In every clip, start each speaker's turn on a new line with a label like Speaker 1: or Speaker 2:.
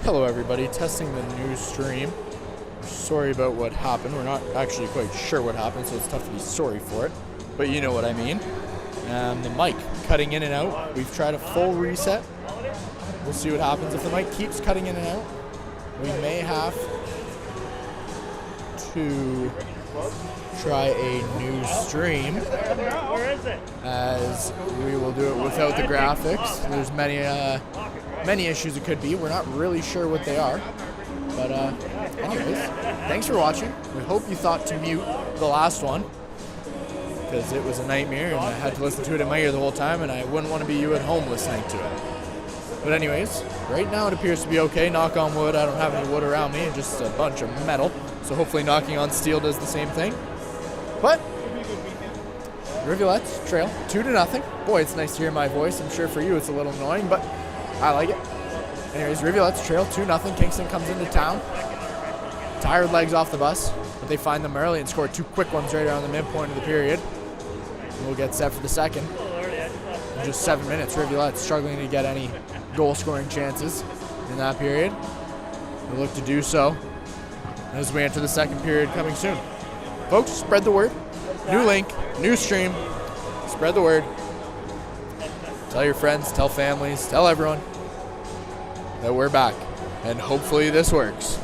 Speaker 1: Hello everybody, testing the new stream. Sorry about what happened. We're not actually quite sure what happened, so it's tough to be sorry for it. But you know what I mean. The mic cutting in and out. We've tried a full reset. We'll see what happens. If the mic keeps cutting in and out, we may have to try a new stream, as we will do it without the graphics. There's many issues it could be. We're not really sure what they are. But anyways, thanks for watching. We hope you thought to mute the last one, because it was a nightmare and I had to listen to it in my ear the whole time, and I wouldn't want to be you at home listening to it. But anyways, right now it appears to be okay. Knock on wood. I don't have any wood around me, just a bunch of metal. So hopefully knocking on steel does the same thing. But Rivulets trail 2-0. Boy, it's nice to hear my voice. I'm sure for you it's a little annoying, but I like it. Anyways, Rivulets trail 2-0. Kingston comes into town. Tired legs off the bus, but they find them early and score two quick ones right around the midpoint of the period. And we'll get set for the second. In just 7 minutes, Rivulets struggling to get any goal-scoring chances in that period. They look to do so as we enter the second period coming soon. Folks, spread the word. New link, new stream. Spread the word. Tell your friends, tell families, tell everyone that we're back, and hopefully this works.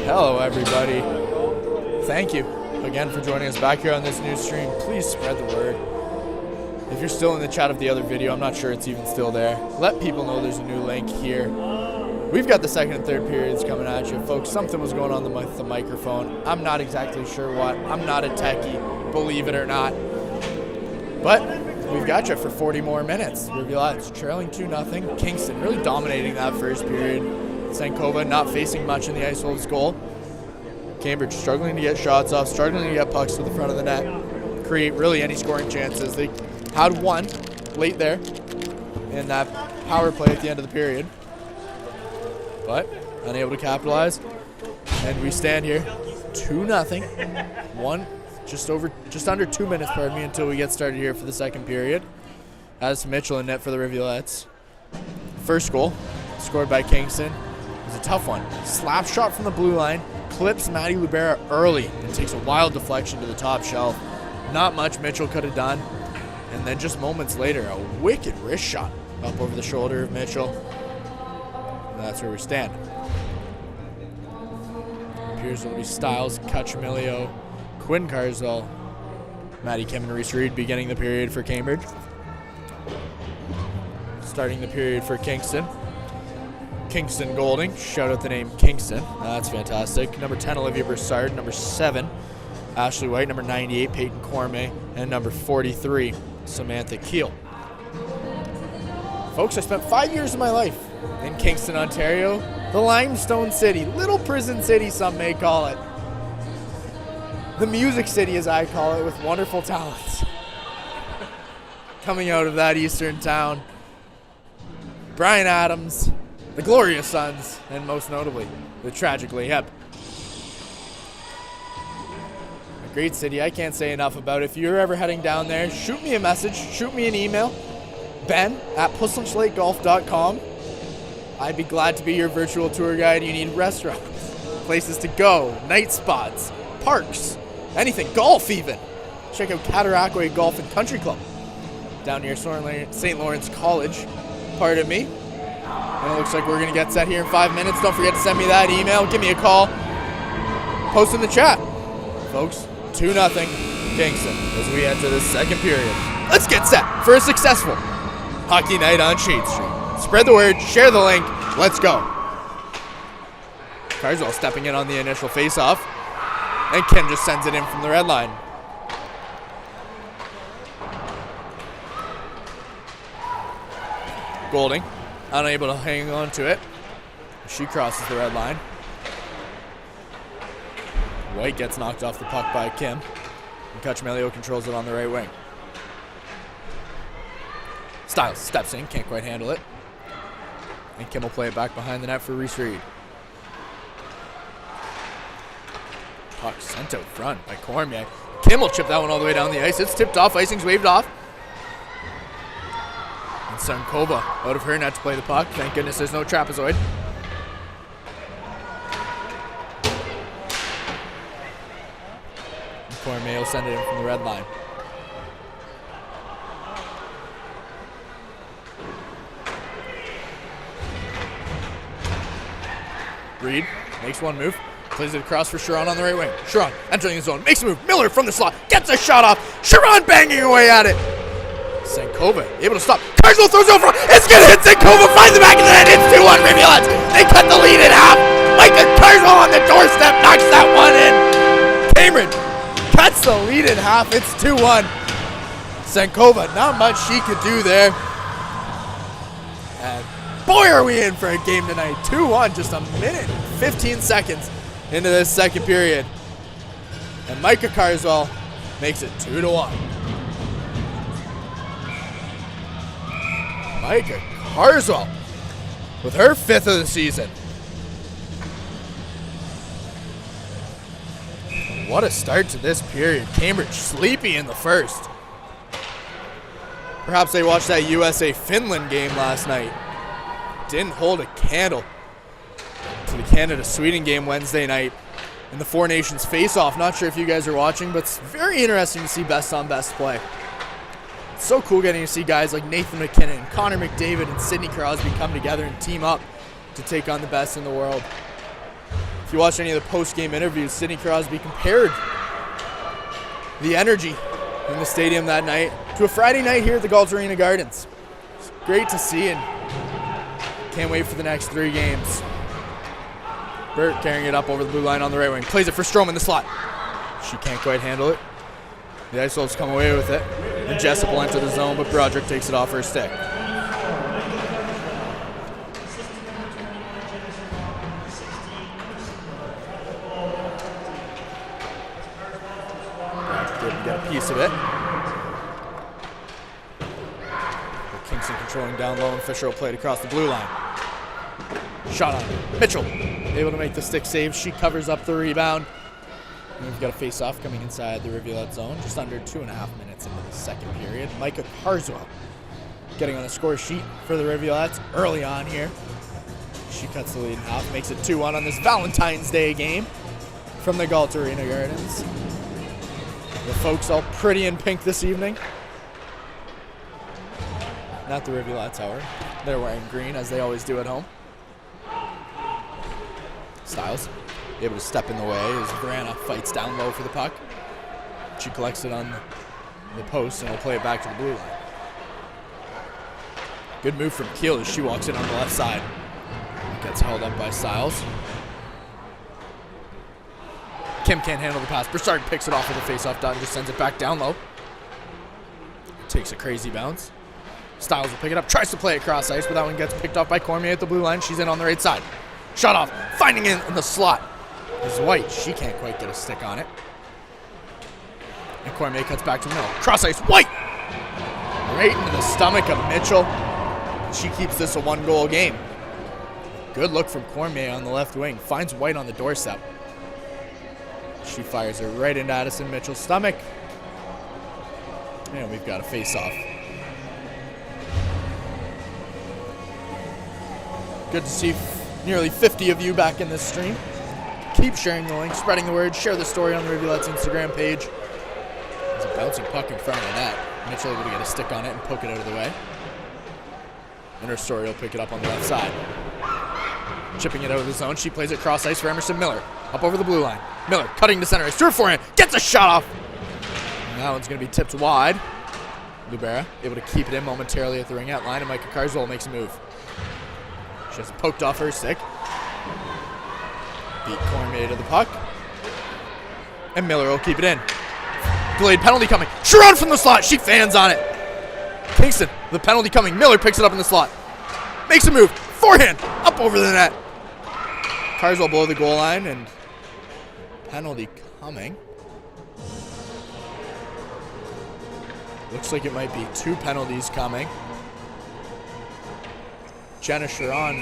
Speaker 1: Hello, everybody. Thank you again for joining us back here on this new stream. Please spread the word. If you're still in the chat of the other video, I'm not sure it's even still there. Let people know there's a new link here. We've got the second and third periods coming at you, folks. Something was going on with the microphone. I'm not exactly sure what. I'm not a techie, believe it or not. But we've got you for 40 more minutes. Rivulets trailing 2-0. Kingston really dominating that first period. Sankova not facing much in the Ice Wolves goal. Cambridge struggling to get shots off, struggling to get pucks to the front of the net, create really any scoring chances. They had one late there in that power play at the end of the period, but unable to capitalize. And we stand here 2-0. Just under 2 minutes, pardon me, until we get started here for the second period. As Mitchell in net for the Rivulets. First goal scored by Kingston was a tough one. Slap shot from the blue line, clips Matty Lubera early and takes a wild deflection to the top shelf. Not much Mitchell could have done. And then just moments later, a wicked wrist shot up over the shoulder of Mitchell. And that's where we stand. Appears to be Styles, Cachamilio, Quinn Carswell, Matty Kim, and Reese Reid beginning the period for Cambridge. Starting the period for Kingston. Kingston Golding, shout out the name Kingston. That's fantastic. Number 10, Olivia Broussard. Number 7, Ashley White. Number 98, Peyton Cormier. And number 43, Samantha Keel. Folks, I spent 5 years of my life in Kingston, Ontario. The Limestone City. Little prison city, some may call it. The Music City, as I call it, with wonderful talents. Coming out of that eastern town. Brian Adams, the Glorious Sons, and most notably, the Tragically Hip. A great city. I can't say enough about it. If you're ever heading down there, shoot me a message, shoot me an email, ben@puslinchLakeGolf.com. I'd be glad to be your virtual tour guide. You need restaurants, places to go, night spots, parks, anything, golf even. Check out Cataraqui Golf and Country Club down near St. Lawrence College. Pardon me. And it looks like we're going to get set here in 5 minutes. Don't forget to send me that email. Give me a call. Post in the chat. Folks, 2-0 Kingston as we enter the second period. Let's get set for a successful hockey night on Shade Street. Spread the word. Share the link. Let's go. Carswell stepping in on the initial face-off. And Ken just sends it in from the red line. Golding, unable to hang on to it. She crosses the red line. White gets knocked off the puck by Kim. And Cachamilio controls it on the right wing. Styles steps in, can't quite handle it. And Kim will play it back behind the net for Reese Reid. Puck sent out front by Cormier. Kim will chip that one all the way down the ice. It's tipped off, icing's waved off. And Sankova out of her net to play the puck. Thank goodness there's no trapezoid. And Cormier will send it in from the red line. Reid makes one move. Plays it across for Sharon on the right wing. Sharon entering the zone. Makes a move. Miller from the slot. Gets a shot off. Sharon banging away at it. Sankova able to stop. Carswell throws over. It's going to hit Sankova. Finds the back of the net. It's 2-1 Rivulets. They cut the lead in half. Micah Carswell on the doorstep. Knocks that one in. Cambridge cuts the lead in half. It's 2-1. Sankova, not much she could do there. And boy, are we in for a game tonight. 2-1, just a minute and 15 seconds into this second period. And Micah Carswell makes it 2-1. Micah Carswell with her 5th of the season. What a start to this period. Cambridge sleepy in the first. Perhaps they watched that USA-Finland game last night. Didn't hold a candle to the Canada-Sweden game Wednesday night in the Four Nations face-off. Not sure if you guys are watching, but it's very interesting to see best-on-best play. It's so cool getting to see guys like Nathan McKinnon, Connor McDavid, and Sidney Crosby come together and team up to take on the best in the world. If you watch any of the post-game interviews, Sidney Crosby compared the energy in the stadium that night to a Friday night here at the Galt Arena Gardens. It's great to see, and can't wait for the next 3 games. Burt carrying it up over the blue line on the right wing. Plays it for Strome in the slot. She can't quite handle it. The Ice Wolves come away with it. And Jessup will enter the zone, but Broderick takes it off her stick. Broderick didn't get a piece of it. Kingston controlling down low, and Fisher will play it across the blue line. Shot on Mitchell. Able to make the stick save. She covers up the rebound. And we've got a face-off coming inside the Rivulet zone. Just under 2.5 minutes into the second period. Micah Carswell getting on the score sheet for the Rivulets early on here. She cuts the lead in half. Makes it 2-1 on this Valentine's Day game from the Galt Arena Gardens. The folks all pretty in pink this evening. Not the Rivulets, however. They're wearing green, as they always do at home. Styles able to step in the way as Verana fights down low for the puck. She collects it on the post and will play it back to the blue line. Good move from Keel as she walks in on the left side. Gets held up by Styles. Kim can't handle the pass. Broussard picks it off with a face-off dot and just sends it back down low. Takes a crazy bounce. Styles will pick it up, tries to play it cross ice, but that one gets picked off by Cormier at the blue line. She's in on the right side. Shot off, finding it in the slot is White. She can't quite get a stick on it. And Cormier cuts back to Miller. Cross ice, White! Right into the stomach of Mitchell. She keeps this a 1-goal game. Good look from Cormier on the left wing. Finds White on the doorstep. She fires her right into Addison Mitchell's stomach. And we've got a face-off. Good to see nearly 50 of you back in this stream. Keep sharing the link, spreading the word, share the story on the Rivulets Instagram page. There's a bouncing puck in front of the net. Mitchell able to get a stick on it and poke it out of the way. And her story will pick it up on the left side. Chipping it out of the zone. She plays it cross ice for Emerson Miller. Up over the blue line. Miller cutting to center ice. To her forehand. Gets a shot off. And that one's going to be tipped wide. Lubera able to keep it in momentarily at the ringette line, and Micah Carswell makes a move. She has poked off her stick. Beat Cormier to the puck. And Miller will keep it in. Delayed penalty coming. Sharon from the slot. She fans on it. Kingston, the penalty coming. Miller picks it up in the slot. Makes a move. Forehand. Up over the net. Carswell below the goal line, and penalty coming. Looks like it might be 2 penalties coming. Jenna Sharon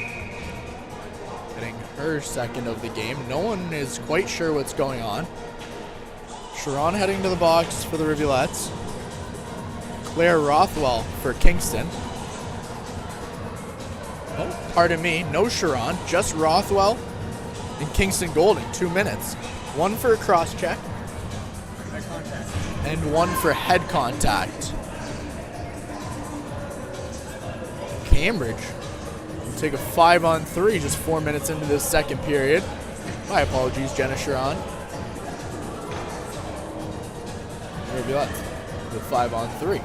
Speaker 1: getting her second of the game. No one is quite sure what's going on. Sharon heading to the box for the Rivulets. Claire Rothwell for Kingston. Oh, pardon me, no Sharon, just Rothwell and Kingston Golding, 2 minutes. 1 for a cross check and 1 for head contact. Cambridge will take a 5-on-3 just 4 minutes into this second period. My apologies, Jenna Sharon. Rivulets with 5-on-3.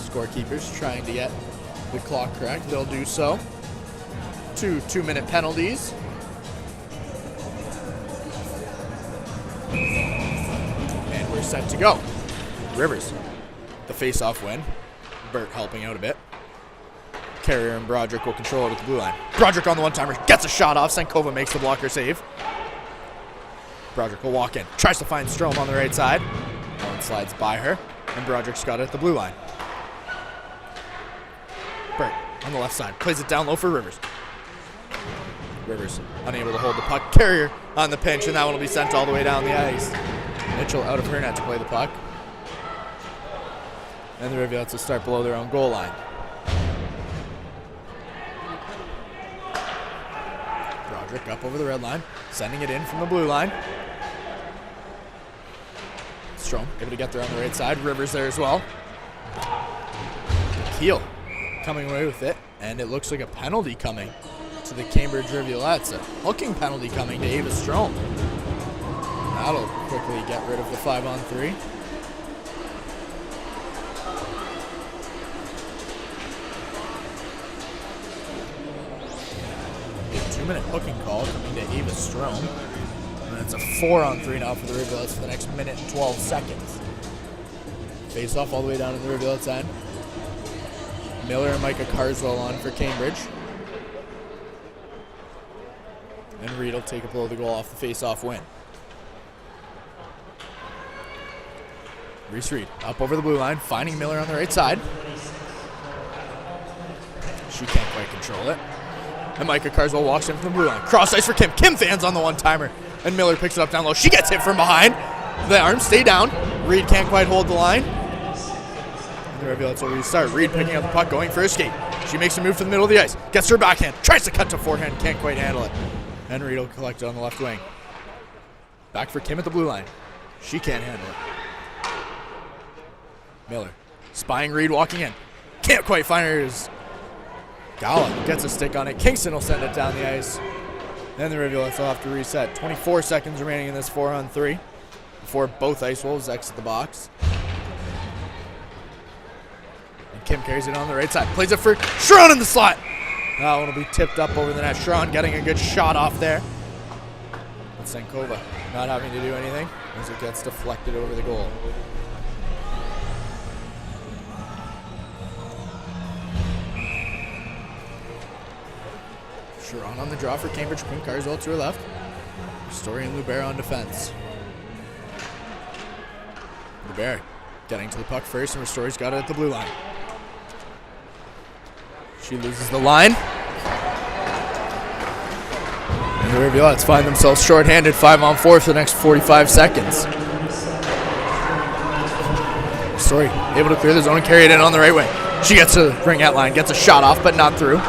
Speaker 1: Scorekeepers trying to get the clock correct. They'll do so. 2 2-minute penalties. And we're set to go. Rivers, the face-off win. Burt helping out a bit. Carrier and Broderick will control it at the blue line. Broderick on the one-timer, gets a shot off. Sankova makes the blocker save. Broderick will walk in, tries to find Strome on the right side. One slides by her, and Broderick's got it at the blue line. Burt on the left side, plays it down low for Rivers. Rivers unable to hold the puck. Carrier on the pinch, and that one will be sent all the way down the ice. Mitchell out of her net to play the puck. And the Rivulets will start below their own goal line. Broderick up over the red line, sending it in from the blue line. Strome able to get there on the right side. Rivers there as well. Keel coming away with it, and it looks like a penalty coming to the Cambridge Rivulettes. A hooking penalty coming to Ava Strom. That'll quickly get rid of the 5-on-3. A 2-minute hooking call coming to Ava Strom. And it's a 4-on-3 now for the Rivulets for the next minute and 12 seconds. Face off all the way down to the Rivulets end. Miller and Micah Carswell on for Cambridge. And Reid will take a blow the goal off the face-off win. Reese Reid up over the blue line, finding Miller on the right side. She can't quite control it. And Micah Carswell walks in from the blue line. Cross ice for Kim. Kim fans on the one-timer. And Miller picks it up down low. She gets hit from behind. The arms stay down. Reid can't quite hold the line. And the Rivulets will restart. Reid picking up the puck, going for a skate. She makes a move to the middle of the ice. Gets her backhand. Tries to cut to forehand. Can't quite handle it. And Reid will collect it on the left wing. Back for Kim at the blue line. She can't handle it. Miller spying Reid walking in. Can't quite find her as Gala gets a stick on it. Kingston will send it down the ice. Then the Rivulets will have to reset. 24 seconds remaining in this 4-on-3 before both Ice Wolves exit the box. And Kim carries it on the right side. Plays it for Sharon in the slot. That one will be tipped up over the net. Sharon getting a good shot off there. But Senkova not having to do anything as it gets deflected over the goal. Sharon on the draw for Cambridge. Quinn Carswell to her left. Story and Lubert on defense. Lubert getting to the puck first, and Ristori's got it at the blue line. She loses the line. And the Rivulets find themselves shorthanded 5-on-4 for the next 45 seconds. Ristori able to clear the zone and carry it in on the right wing. She gets to the ring-out line, gets a shot off, but not through.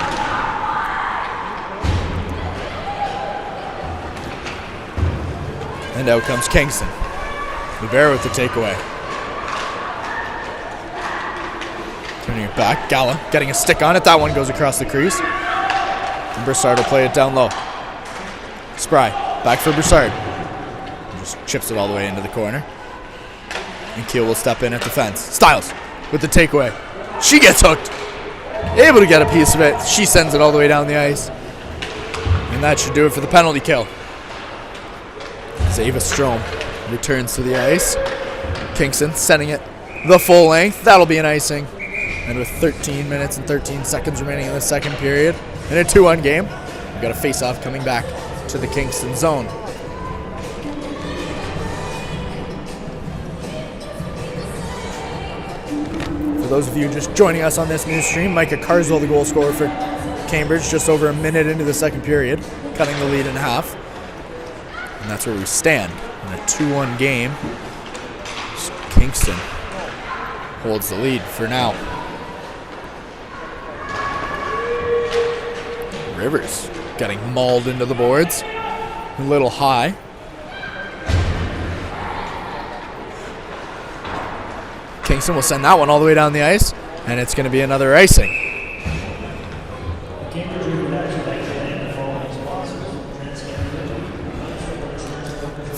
Speaker 1: And out comes Kingston. Lubera with the takeaway. Turning it back. Gala getting a stick on it. That one goes across the crease. And Broussard will play it down low. Spry. Back for Broussard. Just chips it all the way into the corner. And Keel will step in at defense. Stiles with the takeaway. She gets hooked. Able to get a piece of it. She sends it all the way down the ice. And that should do it for the penalty kill. Ava Strom returns to the ice. Kingston sending it the full length. That'll be an icing. And with 13 minutes and 13 seconds remaining in the second period, in a 2-1 game, we've got a face-off coming back to the Kingston zone. For those of you just joining us on this news stream, Micah Carswell, the goal scorer for Cambridge, just over a minute into the second period, cutting the lead in half. And that's where we stand in a 2-1 game. Kingston holds the lead for now. Rivers getting mauled into the boards. A little high. Kingston will send that one all the way down the ice, and it's going to be another icing.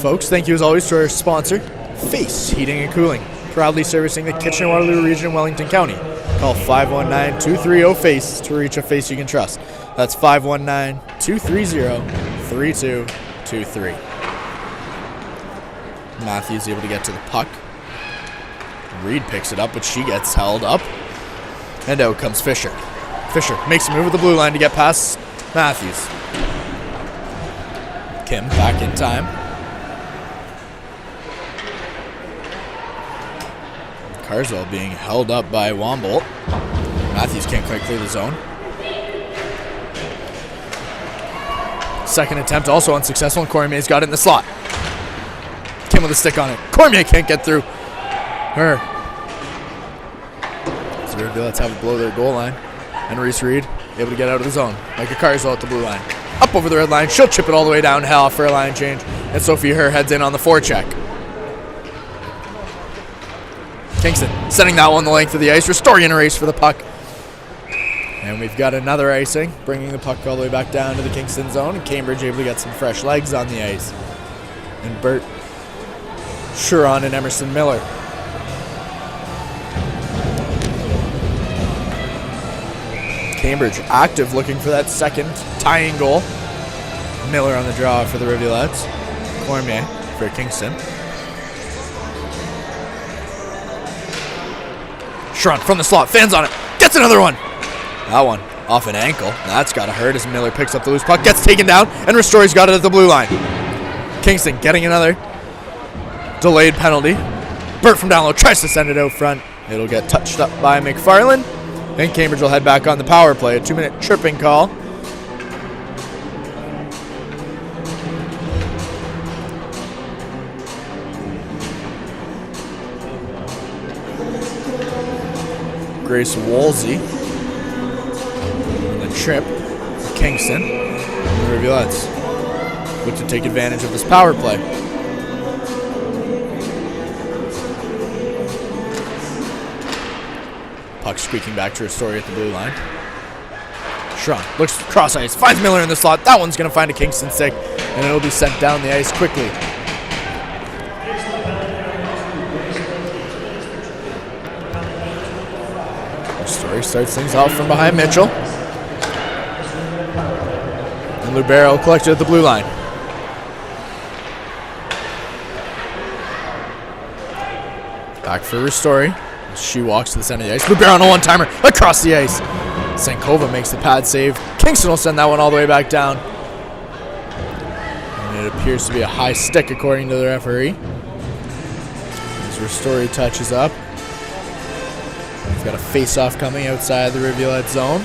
Speaker 1: Folks, thank you as always to our sponsor, Face Heating and Cooling, proudly servicing the Kitchener-Waterloo region in Wellington County. Call 519-230-FACE to reach a face you can trust. That's 519-230-3223. Matthews able to get to the puck. Reid picks it up, but she gets held up. And out comes Fisher. Fisher makes a move with the blue line to get past Matthews. Kim back in time. Carswell being held up by Wombolt. Matthews can't quite clear the zone. Second attempt also unsuccessful, and Cormier's got it in the slot. Kim with a stick on it. Cormier can't get through her. So the Rivulets have it below their goal line. And Reese Reid able to get out of the zone. Micah Carswell at the blue line. Up over the red line. She'll chip it all the way down hell for a line change. And Sophie Herr heads in on the forecheck. Kingston sending that one the length of the ice. Ristori in a race for the puck. And we've got another icing, bringing the puck all the way back down to the Kingston zone. And Cambridge able to get some fresh legs on the ice. And Bert Shuron and Emerson Miller. Cambridge active, looking for that second tying goal. Miller on the draw for the Rivulets. Cormier for Kingston. Shuron from the slot, fans on it, gets another one. That one off an ankle. That's got to hurt as Miller picks up the loose puck, gets taken down, and Ristori's got it at the blue line. Kingston getting another delayed penalty. Burt from down low tries to send it out front. It'll get touched up by McFarland, and Cambridge will head back on the power play. A 2-minute tripping call. Grace Wolsey. And the trip for Kingston. And the Rivulets look to take advantage of this power play. Puck squeaking back to Ristori at the blue line. Shuron looks cross ice, finds Miller in the slot. That one's going to find a Kingston stick, and it'll be sent down the ice quickly. Ristori starts things off from behind Mitchell. And Lubero collected at the blue line. Back for Ristori. She walks to the center of the ice. Lubero on a one-timer across the ice. Sankova makes the pad save. Kingston will send that one all the way back down. And it appears to be a high stick according to the referee. As Ristori touches up. We've got a face-off coming outside the Rivulet zone.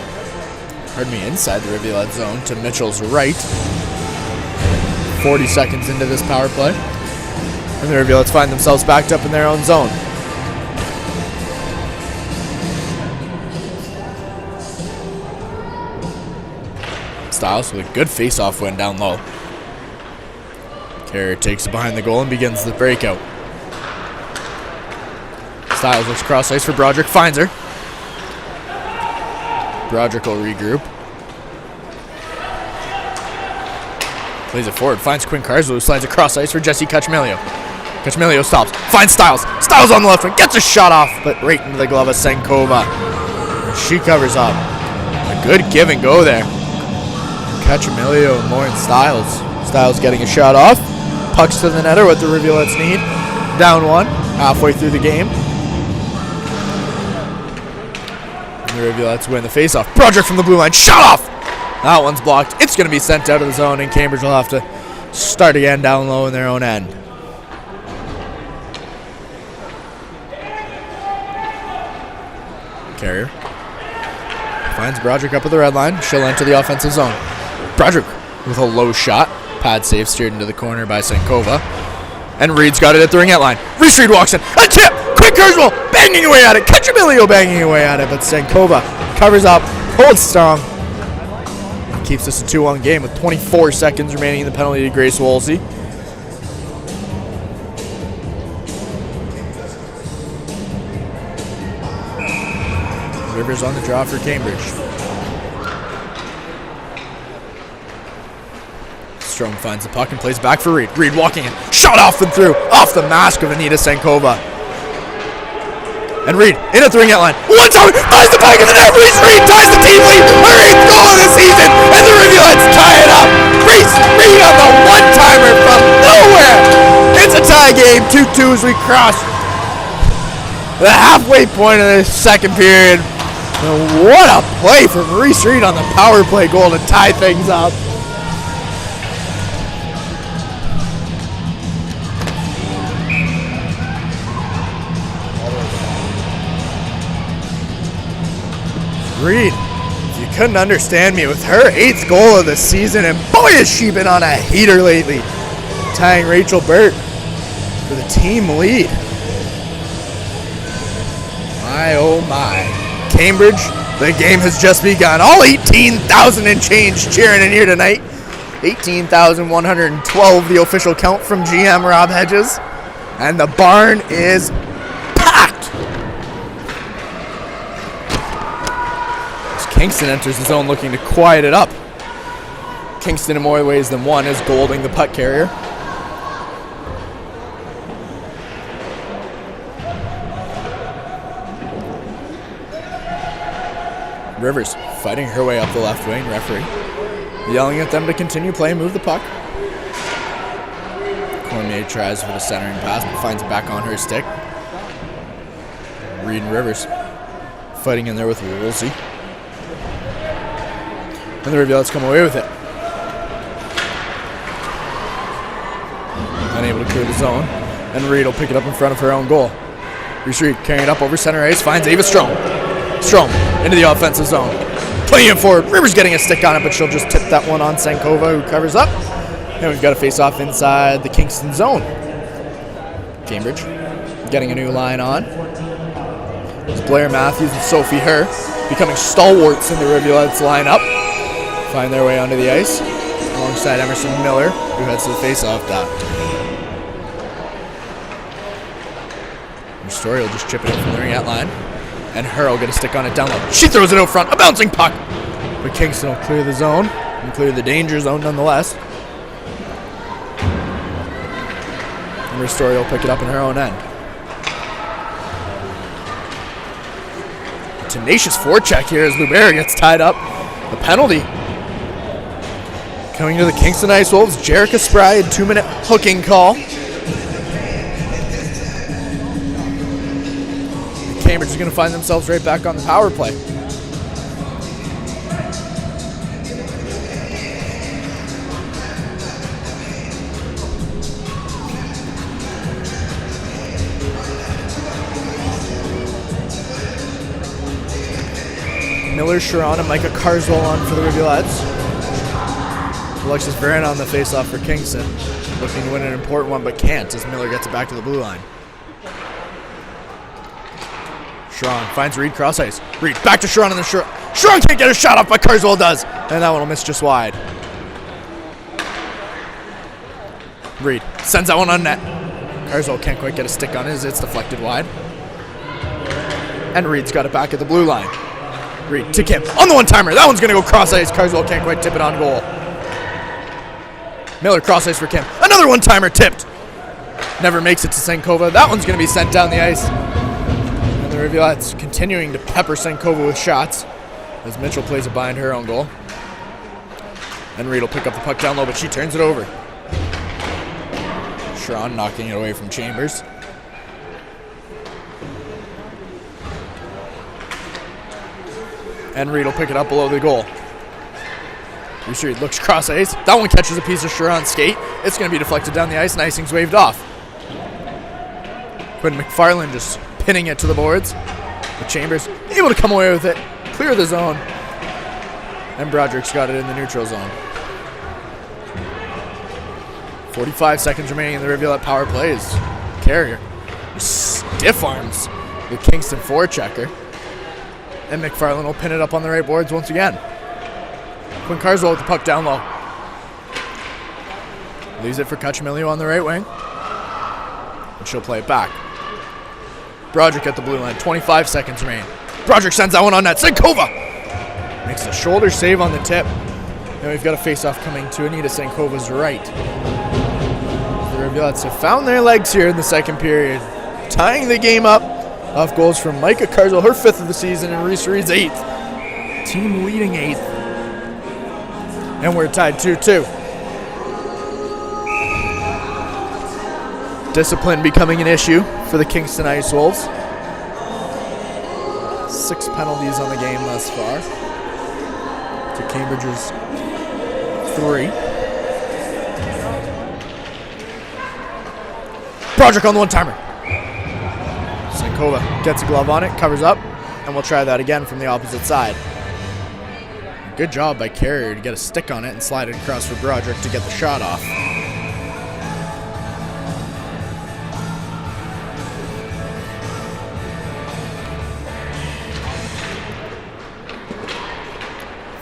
Speaker 1: Pardon me, inside the Rivulet zone to Mitchell's right. 40 seconds into this power play. And the Rivulets find themselves backed up in their own zone. Styles with a good face-off win down low. Carrier takes it behind the goal and begins the breakout. Styles looks cross ice for Broderick, finds her. Broderick will regroup. Plays it forward, finds Quinn Carswell, who slides across ice for Jesse Cachemilio. Cachemilio stops, finds Styles. Styles on the left wing, gets a shot off, but right into the glove of Senkova. She covers up. A good give and go there. Cachemilio and more in Styles. Styles getting a shot off. Pucks to the netter, what the Rivulets need. Down one, halfway through the game. And the Rivulets win the faceoff. Broderick from the blue line, shot off! That one's blocked. It's going to be sent out of the zone, and Cambridge will have to start again down low in their own end. Carrier finds Broderick up at the red line. She'll enter the offensive zone. Broderick with a low shot. Pad save steered into the corner by Senkova. And Reid's got it at the ringette line. Reese Reid walks in. A tip! Quick Kurzweil banging away at it. Cachemilio banging away at it. But Senkova covers up, holds strong. And keeps this a 2-1 game with 24 seconds remaining in the penalty to Grace Wolsey. Rivers on the draw for Cambridge. Strom finds the puck and plays back for Reid. Reid walking in. Shot off and through. Off the mask of Anita Senkova. And Reid in at the ringette line. One time finds the back of the net. Reese Reid ties the team lead. Her 8th goal of the season. And the Rivulets tie it up. Reese Reid on the one-timer from nowhere. It's a tie game. 2-2 as we cross the halfway point of the second period. And what a play from Reese Reid on the power play goal to tie things up. Reid, if you couldn't understand me, with her 8th goal of the season, and boy has she been on a heater lately, tying Rachel Burt for the team lead. My oh my. Cambridge, the game has just begun. All 18,000 and change cheering in here tonight. 18,112 the official count from GM Rob Hedges. And the barn is packed. Kingston enters the zone looking to quiet it up. Kingston in more ways than one is Golding the puck carrier. Rivers fighting her way up the left wing. Referee yelling at them to continue play and move the puck. Cormier tries for the centering pass but finds it back on her stick. Reid and Rivers fighting in there with Woolsey. And the Rivulets come away with it. Unable to clear the zone. And Reid will pick it up in front of her own goal. Reese Reid carrying it up over center ice. Finds Ava Strome. Strome into the offensive zone. Playing it forward. Rivers getting a stick on it, but she'll just tip that one on Sankova, who covers up. And we've got a face-off inside the Kingston zone. Cambridge getting a new line on. It's Blair Matthews and Sophie Herr becoming stalwarts in the Rivulets lineup. Find their way onto the ice alongside Emerson Miller, who heads to the face-off dot. Story will just chip it in from the ring-out line. And Herr will get a stick on it down low. She throws it out front. A bouncing puck. But Kingston will clear the zone and clear the danger zone nonetheless. And Story will pick it up in her own end. A tenacious forecheck here as Lubera gets tied up. The penalty. Coming to the Kingston Ice Wolves, Jerica Spry, a 2-minute hooking call. Cambridge is going to find themselves right back on the power play. Miller, Sharon, and Micah Carswell on for the Rivulets. Alexis Varan on the face-off for Kingston. Looking to win an important one, but can't as Miller gets it back to the blue line. Sharon finds Reid cross ice. Reid back to Sharon, and then Sharon can't get a shot off, but Carswell does. And that one will miss just wide. Reid sends that one on net. Carswell can't quite get a stick on it as it's deflected wide. And Reid's got it back at the blue line. Reid to Kim on the one-timer. That one's going to go cross ice. Carswell can't quite tip it on goal. Miller cross ice for Kim. Another one-timer tipped. Never makes it to Sankova. That one's going to be sent down the ice. And the Rivulets continuing to pepper Sankova with shots as Mitchell plays it behind her own goal. And Reid will pick up the puck down low, but she turns it over. Sharon knocking it away from Chambers. And Reid will pick it up below the goal. Reese Reid looks cross ice. That one catches a piece of Sharon's skate. It's going to be deflected down the ice, and icing's waved off. Quinn McFarland just pinning it to the boards. But Chambers able to come away with it, clear the zone. And Broderick's got it in the neutral zone. 45 seconds remaining in the Rivulet power plays. Carrier stiff arms the Kingston forechecker. And McFarland will pin it up on the right boards once again. Quinn Carswell with the puck down low. Leaves it for Cuchamilio on the right wing. And she'll play it back. Broderick at the blue line. 25 seconds remain. Broderick sends that one on net. Sankova makes a shoulder save on the tip. And we've got a face-off coming to Anita Sankova's right. The Rivulets have found their legs here in the second period. Tying the game up off goals from Micah Carswell, her 5th of the season, and Reese Reid's 8th. Team leading 8th. And we're tied 2-2. Discipline becoming an issue for the Kingston Ice Wolves. 6 penalties on the game thus far. To Cambridge's 3. Broderick on the one-timer. Sankova gets a glove on it, covers up, and we'll try that again from the opposite side. Good job by Carrier to get a stick on it and slide it across for Broderick to get the shot off.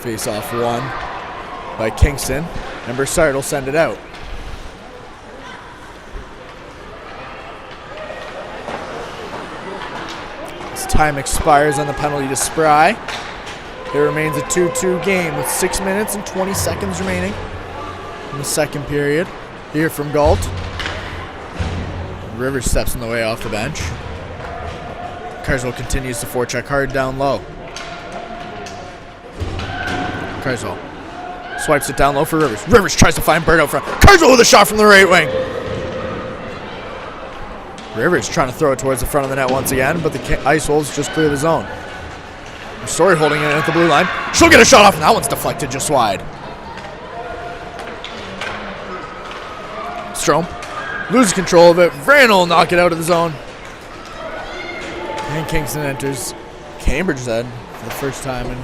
Speaker 1: Face-off won by Kingston, and Broussard will send it out. As time expires on the penalty to Spry. It remains a 2-2 game with 6 minutes and 20 seconds remaining in the second period. Here from Galt. Rivers steps in the way off the bench. Carswell continues to forecheck hard down low. Carswell swipes it down low for Rivers. Rivers tries to find Bird out front. Carswell with a shot from the right wing. Rivers trying to throw it towards the front of the net once again, but the Ice Wolves just clear the zone. Story holding it at the blue line. She'll get a shot off, and that one's deflected just wide. Strome loses control of it. Vrana will knock it out of the zone. And Kingston enters Cambridge's end for the first time in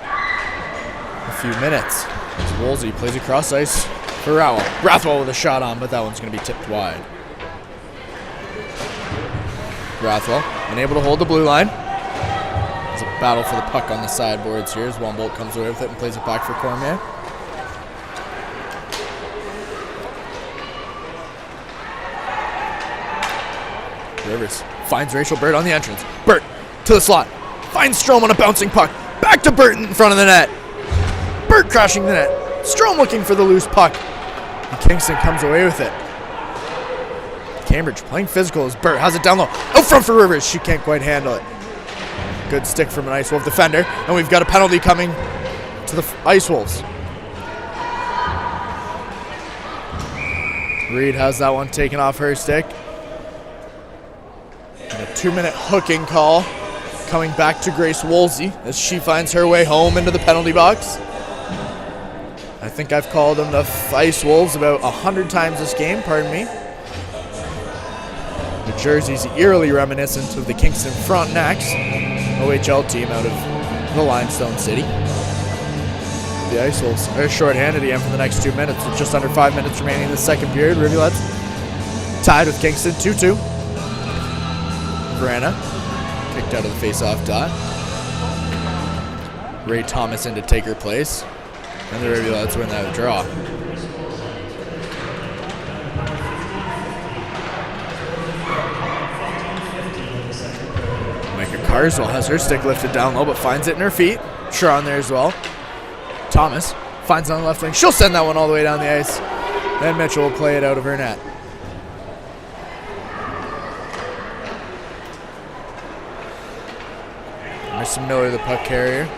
Speaker 1: a few minutes. As Woolsey plays across ice for Rowell. Rathwell with a shot on, but that one's going to be tipped wide. Rathwell unable to hold the blue line. There's a battle for the puck on the sideboards here as Wumboldt comes away with it and plays it back for Cormier. Rivers finds Rachel Burt on the entrance. Burt to the slot. Finds Strome on a bouncing puck. Back to Burt in front of the net. Burt crashing the net. Strome looking for the loose puck. And Kingston comes away with it. Cambridge playing physical as Burt has it down low. Out front for Rivers. She can't quite handle it. Good stick from an Ice Wolf defender. And we've got a penalty coming to the Ice Wolves. Reid has that one taken off her stick. And a 2-minute hooking call coming back to Grace Woolsey as she finds her way home into the penalty box. I think I've called them the Ice Wolves about 100 times this game, pardon me. The jersey's eerily reminiscent of the Kingston Frontenacs, OHL team out of the Limestone City. The Ice Wolves are shorthanded again for the next 2 minutes with just under 5 minutes remaining in the second period. Rivulets tied with Kingston 2-2. Vrana kicked out of the face-off dot. Ray Thomas in to take her place. And the Rivulets win that draw. Micah Carswell has her stick lifted down low, but finds it in her feet. Sharon there as well. Thomas finds it on the left wing. She'll send that one all the way down the ice. Then Mitchell will play it out of her net. Marissa Miller, the puck carrier,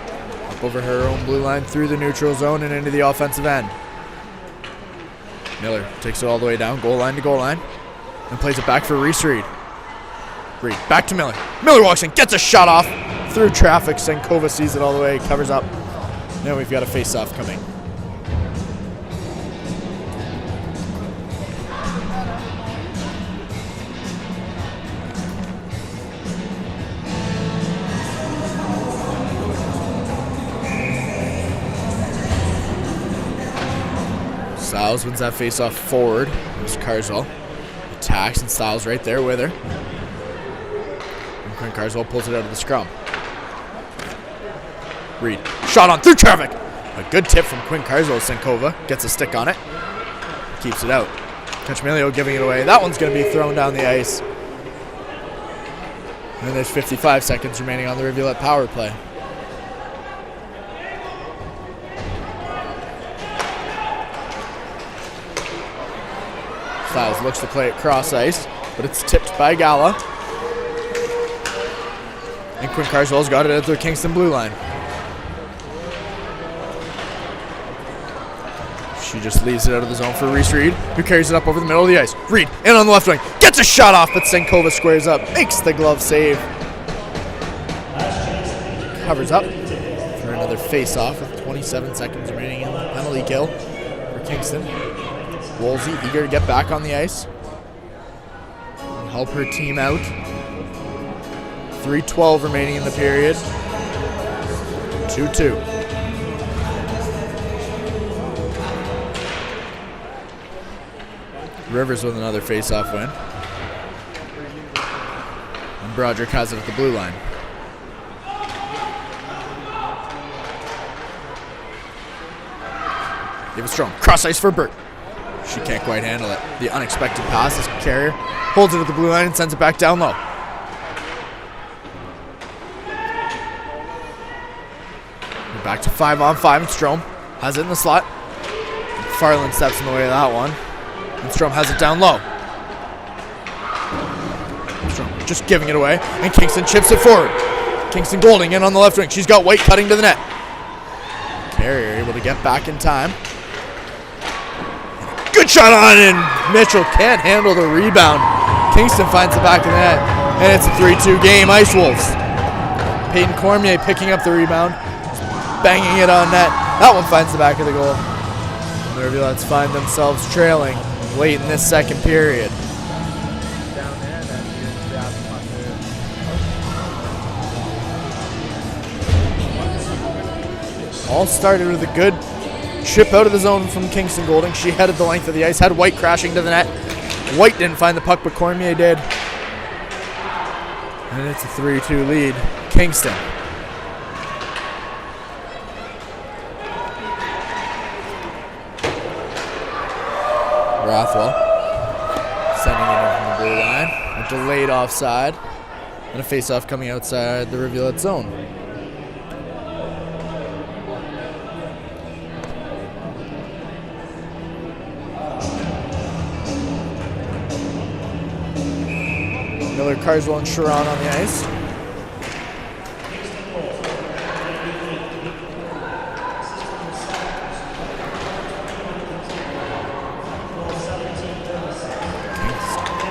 Speaker 1: up over her own blue line through the neutral zone and into the offensive end. Miller takes it all the way down, goal line to goal line, and plays it back for Reese Reid. Reid back to Miller. Miller walks in, gets a shot off through traffic. Senkova sees it all the way, covers up. Now we've got a face-off coming. Styles wins that face-off forward. There's Carswell. Attacks, and Styles right there with her. And Quinn Carswell pulls it out of the scrum. Reid, shot on through traffic. A good tip from Quinn Carswell. Senkova gets a stick on it. Keeps it out. Kachmelio giving it away. That one's going to be thrown down the ice. And there's 55 seconds remaining on the Rivulet power play. Styles looks to play it cross ice, but it's tipped by Gala. And Quinn Carswell's got it at the Kingston blue line. She just leaves it out of the zone for Reese Reid, who carries it up over the middle of the ice. Reid in on the left wing, gets a shot off, but Senkova squares up, makes the glove save. Covers up for another face-off with 27 seconds remaining in the penalty kill for Kingston. Woolsey eager to get back on the ice and help her team out. 3:12 remaining in the period. 2-2. Rivers with another face-off win. And Broderick has it at the blue line. Give it strong. Cross ice for Burt. She can't quite handle it. The unexpected pass as carrier holds it at the blue line and sends it back down low. Back to 5-on-5, and Strom has it in the slot. Farland steps in the way of that one. And Strom has it down low. Strom just giving it away, and Kingston chips it forward. Kingston Golding in on the left wing. She's got White cutting to the net. Carrier able to get back in time. Good shot on, and Mitchell can't handle the rebound. Kingston finds the back of the net, and it's a 3-2 game. Ice Wolves. Peyton Cormier picking up the rebound, banging it on net. That one finds the back of the goal. And the Rivulets find themselves trailing late in this second period. All started with a good chip out of the zone from Kingston Golding. She headed the length of the ice, had White crashing to the net. White didn't find the puck, but Cormier did. And it's a 3-2 lead. Kingston. Rathwell sending it in from the blue line. A delayed offside. And a face-off coming outside the Rivulet zone. Miller, Carswell, and Sharon on the ice.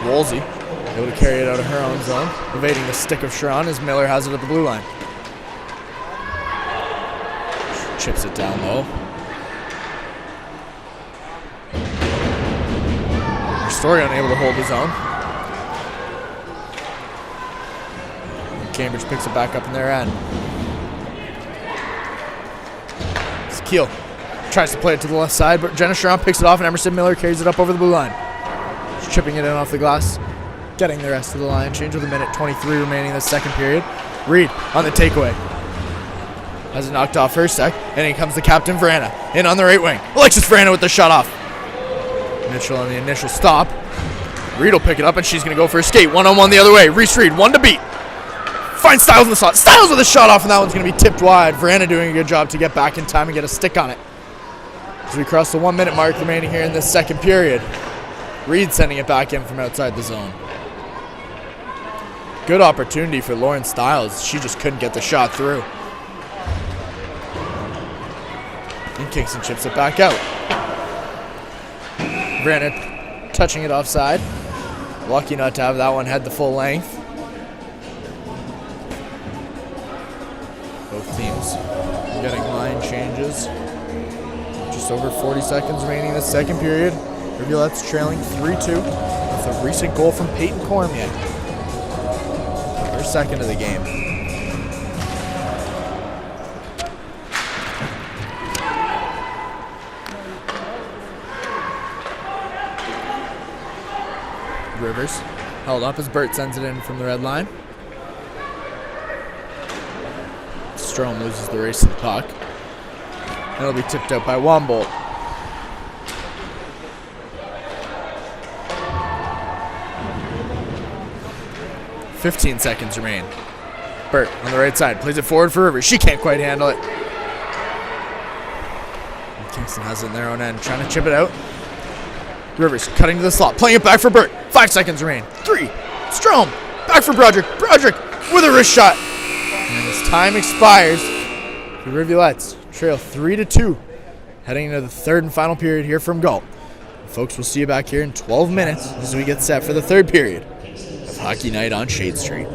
Speaker 1: Woolsey able to carry it out of her own zone, evading the stick of Sharon as Miller has it at the blue line. Chips it down low. Story unable to hold his own. Cambridge picks it back up in their end. It's Keel tries to play it to the left side, but Jenna Sharon picks it off, and Emerson Miller carries it up over the blue line. She's chipping it in off the glass, getting the rest of the line change with a minute 23 remaining in the second period. Reid on the takeaway. Has it knocked off her sec, and in comes the captain, Verana, in on the right wing. Alexis Verana with the shot off. Mitchell on the initial stop. Reid will pick it up, and she's going to go for a skate. One-on-one the other way. Reese Reid, one to beat. Finds Styles in the slot. Styles with a shot off, and that one's going to be tipped wide. Verana doing a good job to get back in time and get a stick on it. As we cross the 1 minute mark remaining here in this second period. Reid sending it back in from outside the zone. Good opportunity for Lauren Styles. She just couldn't get the shot through. And Kingston chips it back out. Verana touching it offside. Lucky not to have that one head the full length. Both teams getting line changes. Just over 40 seconds remaining in the second period. Rivulets trailing 3-2 with a recent goal from Peyton Cormier. Her second of the game. Rivers held up as Burt sends it in from the red line. Strom loses the race to the puck. And it'll be tipped out by Wombolt. "15 seconds remain. Burt on the right side plays it forward for Rivers. She can't quite handle it. And Kingston has it in their own end, trying to chip it out. Rivers cutting to the slot, playing it back for Burt. 5 seconds remain. 3. Strom back for Broderick. Broderick with a wrist shot. And as time expires, the Rivulets trail 3-2, heading into the third and final period here from Galt. Folks, we'll see you back here in 12 minutes as we get set for the third period of Hockey Night on Shade Street.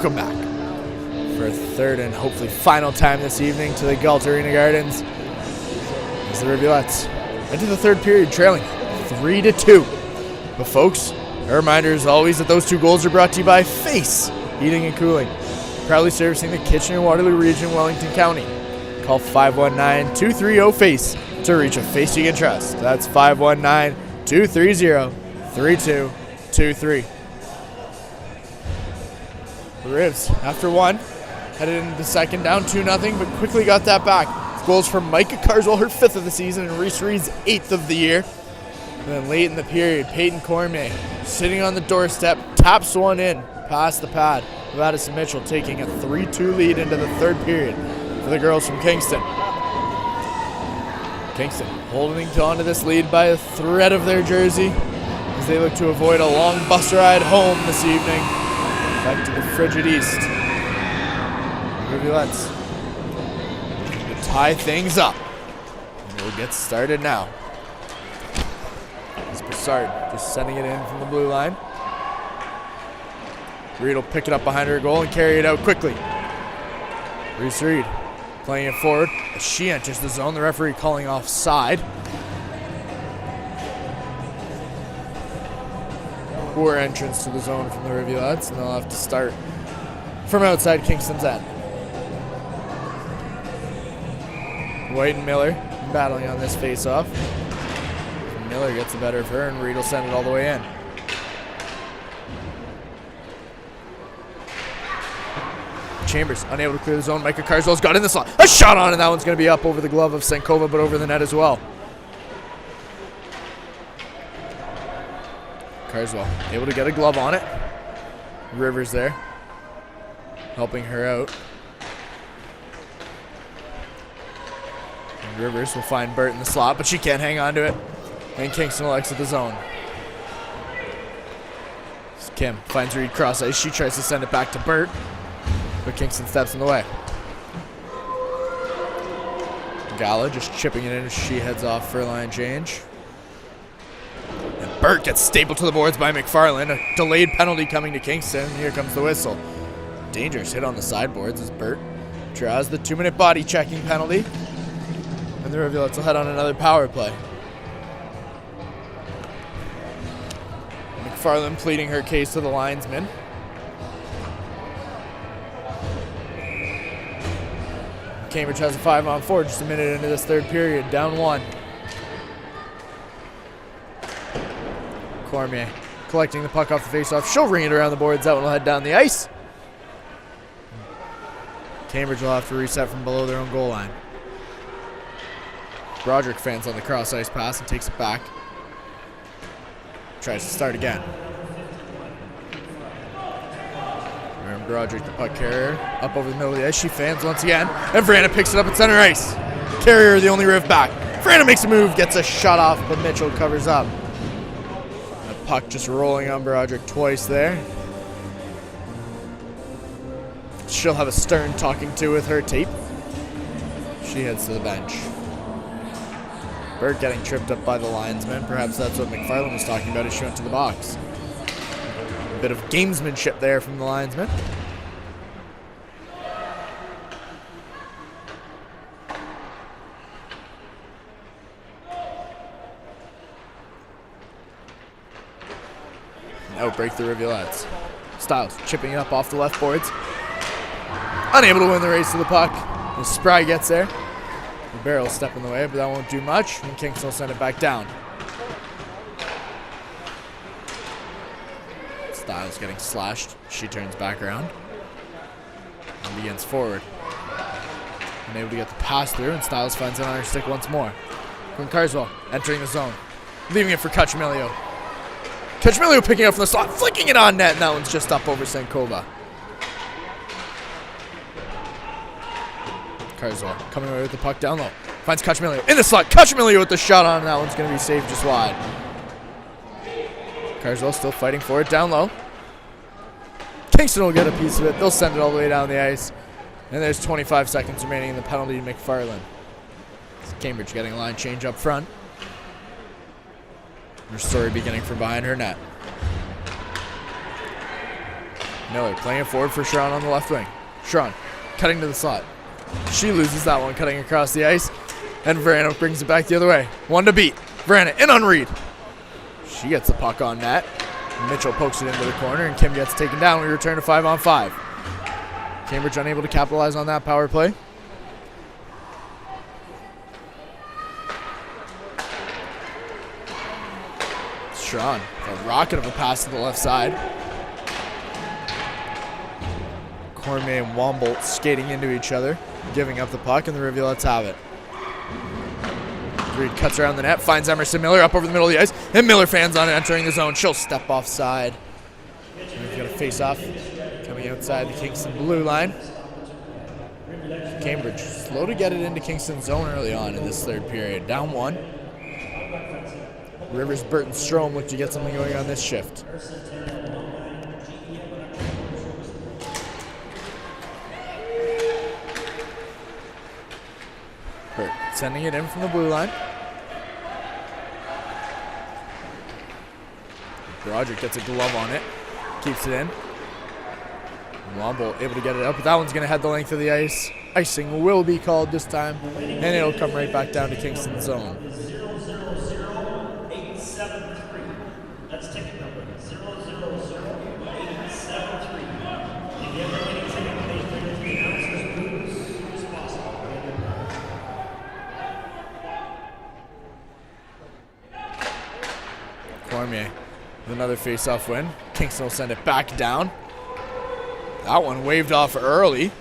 Speaker 1: welcome back for a third and hopefully final time this evening to the Galt Arena Gardens as the Rivulets into the third period trailing 3-2. But folks, a reminder as always that those 2 goals are brought to you by Face Heating and Cooling, proudly servicing the Kitchener-Waterloo region, Wellington County. Call 519-230-FACE to reach a face you can trust. That's 519-230-3223. The Rivs, after 1, headed into the second, down 2-0, but quickly got that back. Goals from Micah Carswell, her 5th of the season, and Reese Reid's 8th of the year. And then late in the period, Peyton Cormier, sitting on the doorstep, taps one in past the pad of Addison Mitchell, taking a 3-2 lead into the third period for the girls from Kingston. Kingston holding on to this lead by a thread of their jersey as they look to avoid a long bus ride home this evening back to the frigid east. Rivulets to tie things up, and we'll get started now. As Broussard just sending it in from the blue line. Reid will pick it up behind her goal and carry it out quickly. Reese Reid playing it forward as she enters the zone. The referee calling offside. Poor entrance to the zone from the Rivulets, and they'll have to start from outside Kingston's end. White and Miller battling on this face-off. Miller gets the better of her, and Reid will send it all the way in. Chambers unable to clear the zone. Micah Carswell's got in the slot. A shot on, and that one's going to be up over the glove of Senkova, but over the net as well. Carswell able to get a glove on it. Rivers there, helping her out. And Rivers will find Burt in the slot, but she can't hang on to it. And Kingston will exit the zone. Kim finds Reid cross ice. She tries to send it back to Burt, but Kingston steps in the way. Gala just chipping it in as she heads off for a line change. And Burt gets stapled to the boards by McFarland. A delayed penalty coming to Kingston. Here comes the whistle. Dangerous hit on the sideboards as Burt draws the 2-minute body checking penalty. And the Rivulets will head on another power play. McFarland pleading her case to the linesman. Cambridge has a 5-on-4 just a minute into this third period, down 1. Cormier collecting the puck off the faceoff. She'll ring it around the boards. That one will head down the ice. Cambridge will have to reset from below their own goal line. Broderick fans on the cross ice pass and takes it back. Tries to start again. And Broderick, the puck carrier, up over the middle of the ice. She fans once again, and Vrana picks it up at center ice. Carrier, the only Riv back. Vrana makes a move, gets a shot off, but Mitchell covers up. The puck just rolling on Broderick twice there. She'll have a Stern talking to with her tape. She heads to the bench. Burt getting tripped up by the linesman. Perhaps that's what McFarland was talking about as she went to the box. A bit of gamesmanship there from the linesman. Outbreak the Rivulets. Styles chipping it up off the left boards. Unable to win the race to the puck. As Spry gets there. The barrel step in the way, but that won't do much, and Kingston will send it back down. Styles getting slashed. She turns back around and begins forward. Unable to get the pass through, and Styles finds it on her stick once more. From Carswell entering the zone, leaving it for Cacciamilio. Cacciamilio picking up from the slot, flicking it on net, and that one's just up over Senkova. Carswell coming away with the puck down low. Finds Cacciamilio in the slot. Cacciamilio with the shot on, and that one's going to be saved just wide. Carswell still fighting for it down low. Kingston will get a piece of it. They'll send it all the way down the ice. And there's 25 seconds remaining in the penalty to McFarland. It's Cambridge getting a line change up front. Her story beginning from behind her net. Miller playing it forward for Sharon on the left wing. Sharon cutting to the slot. She loses that one, cutting across the ice. And Verano brings it back the other way. One to beat. Verano in on Reid. She gets the puck on net. Mitchell pokes it into the corner, and Kim gets taken down. We return to 5-on-5. Cambridge unable to capitalize on that power play. Sharon, a rocket of a pass to the left side. Cormier and Wombolt skating into each other, giving up the puck, and the Rivulets have it. Reid cuts around the net, finds Emerson Miller up over the middle of the ice, and Miller fans on it, entering the zone. She'll step offside. We've got a face-off coming outside the Kingston blue line. Cambridge slow to get it into Kingston's zone early on in this third period. Down one. Rivers, Burton, Strome look to get something going on this shift. Burt sending it in from the blue line. Broderick gets a glove on it. Keeps it in. Womble able to get it up, but that one's going to head the length of the ice. Icing will be called this time, and it'll come right back down to Kingston's zone.
Speaker 2: 00873. That's ticket number 0000873. If you have any ticket, please bring it to the announcer's booth as soon as possible.
Speaker 1: Cormier with another face-off win. Kingston will send it back down. That one waved off early.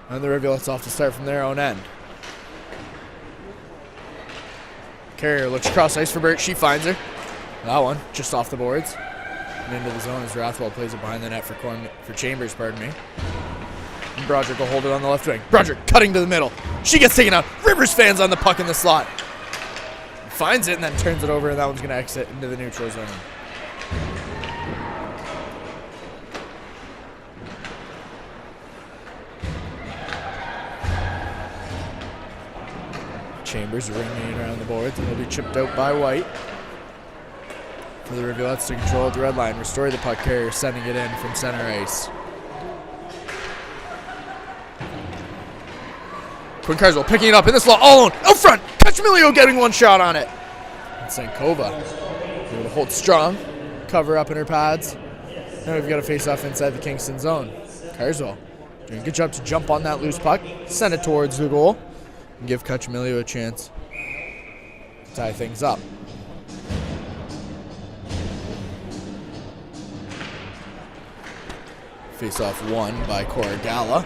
Speaker 1: And the Rivulets off to start from their own end. Carrier looks cross ice for Burt. She finds her. That one just off the boards. And into the zone as Rathwell plays it behind the net for Chambers, pardon me. And Broderick will hold it on the left wing. Broderick cutting to the middle. She gets taken out. Rivers fans on the puck in the slot. Finds it and then turns it over, and that one's going to exit into the neutral zone. Chambers ringing around the boards, and it'll be chipped out by White. For the Rivulets to control the red line, restore the puck. Carrier sending it in from center ice. Quinn Carswell picking it up in the slot, all alone, out front. Kachmilio getting one shot on it. And Sankova able to hold strong, cover up in her pads. Now we've got a face-off inside the Kingston zone. Carswell doing a good job to jump on that loose puck, send it towards the goal, and give Kachmilio a chance to tie things up. Face-off won by Cora Gala.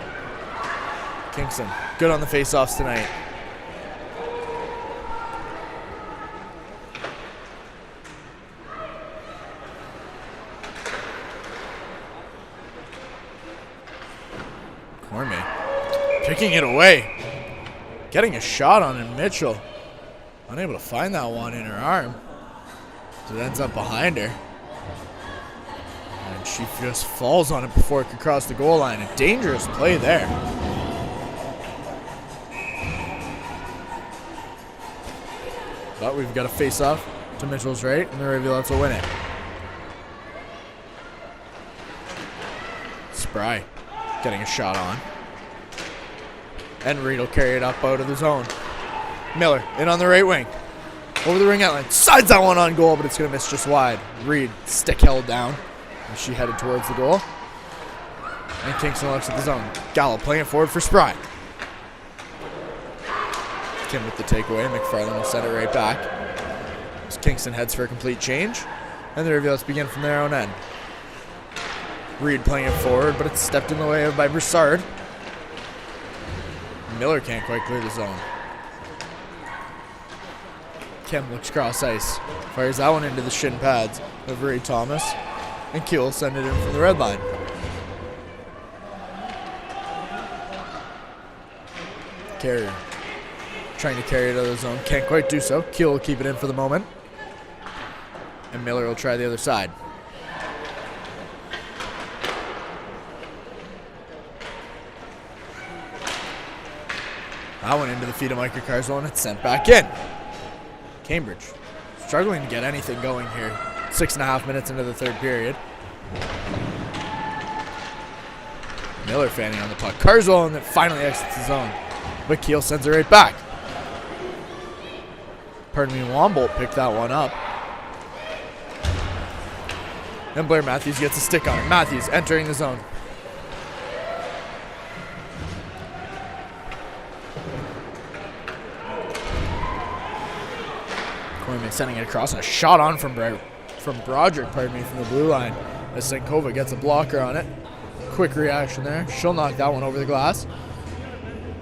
Speaker 1: Kingston good on the face-offs tonight. Cormier picking it away. Getting a shot on it, Mitchell. Unable to find that one in her arm. So it ends up behind her. And she just falls on it before it could cross the goal line. A dangerous play there. But we've got a face-off to Mitchell's right, and the Rivulets will win it. Spry getting a shot on. And Reid will carry it up out of the zone. Miller in on the right wing. Over the ring outline. Sides that one on goal, but it's going to miss just wide. Reid stick held down. And she headed towards the goal. And Kingston looks at the zone. Gallo playing it forward for Spry. Kim with the takeaway. McFarland will send it right back. As Kingston heads for a complete change. And the Rivulets begin from their own end. Reid playing it forward, but it's stepped in the way of by Broussard. Miller can't quite clear the zone. Kim looks cross ice. Fires that one into the shin pads of Ray Thomas. And Keel will send it in from the red line. Carrier trying to carry it out of the zone. Can't quite do so. Keel will keep it in for the moment. And Miller will try the other side. That one into the feet of Micah Carswell, and it's sent back in. Cambridge struggling to get anything going here. 6.5 minutes into the third period. Miller fanning on the puck. Carswell, and it finally exits the zone. But Keel sends it right back. Pardon me, Wombolt picked that one up. And Blair Matthews gets a stick on it. Matthews entering the zone. Corman sending it across, and a shot on from Broderick, pardon me, from the blue line. As Senkova gets a blocker on it. Quick reaction there. She'll knock that one over the glass.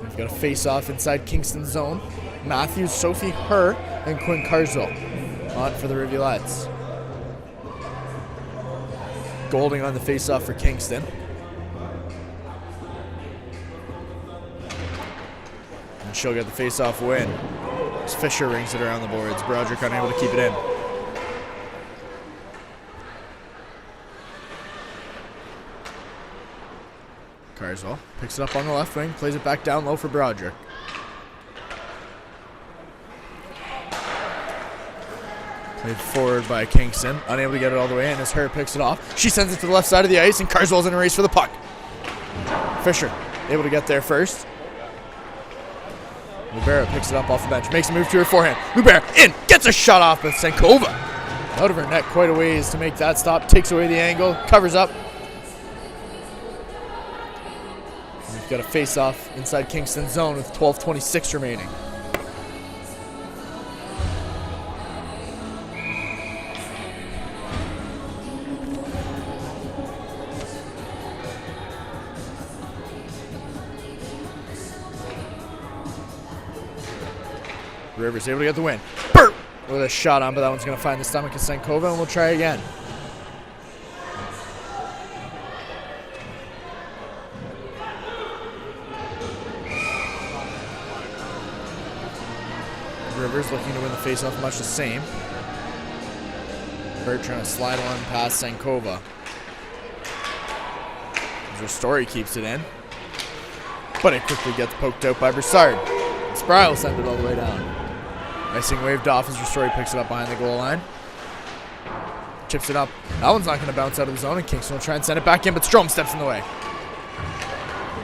Speaker 1: We've got a face-off inside Kingston's zone. Matthews, Sophie, her, and Quinn Carswell on for the Rivulets. Golding on the face-off for Kingston. And she'll get the face-off win. As Fisher rings it around the boards. Broderick unable to keep it in. Carswell picks it up on the left wing, plays it back down low for Broderick. Played forward by Kingston, unable to get it all the way in as her picks it off. She sends it to the left side of the ice, and Carswell's in a race for the puck. Fisher able to get there first. Lubera picks it up off the bench, makes a move to her forehand. Lubera in, gets a shot off with Senkova. Out of her net quite a ways to make that stop, takes away the angle, covers up. We've got a face-off inside Kingston's zone with 12:26 remaining. Rivers able to get the win. Burt with a shot on, but that one's going to find the stomach of Senkova, and we'll try again. Rivers looking to win the faceoff, much the same. Burt trying to slide one past Senkova. Story keeps it in, but it quickly gets poked out by Broussard. Spry will send it all the way down. Icing waved off as Ristori picks it up behind the goal line. Chips it up. That one's not going to bounce out of the zone, and Kingston will try and send it back in, but Strome steps in the way.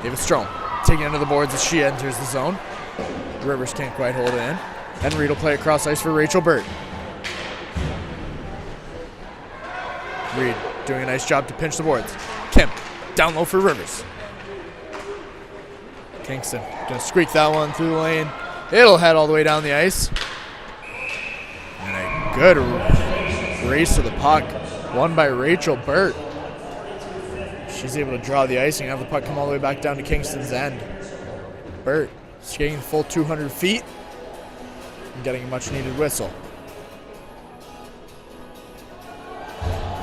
Speaker 1: David Strome taking it into the boards as she enters the zone. Rivers can't quite hold it in. And Reid will play across ice for Rachel Burt. Reid doing a nice job to pinch the boards. Kemp down low for Rivers. Kingston gonna squeak that one through the lane. It'll head all the way down the ice. And a good race to the puck. Won by Rachel Burt. She's able to draw the icing and have the puck come all the way back down to Kingston's end. Burt skating the full 200 feet and getting a much needed whistle.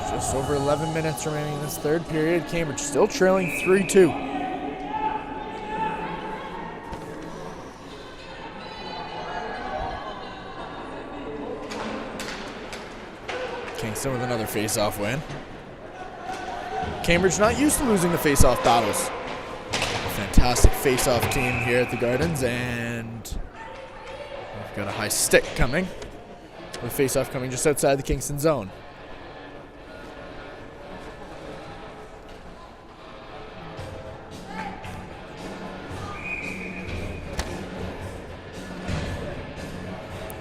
Speaker 1: Just over 11 minutes remaining in this third period. Cambridge still trailing 3-2. Kingston with another face-off win. Cambridge not used to losing the face-off battles. A fantastic face-off team here at the Gardens, and we've got a high stick coming. With face-off coming just outside the Kingston zone.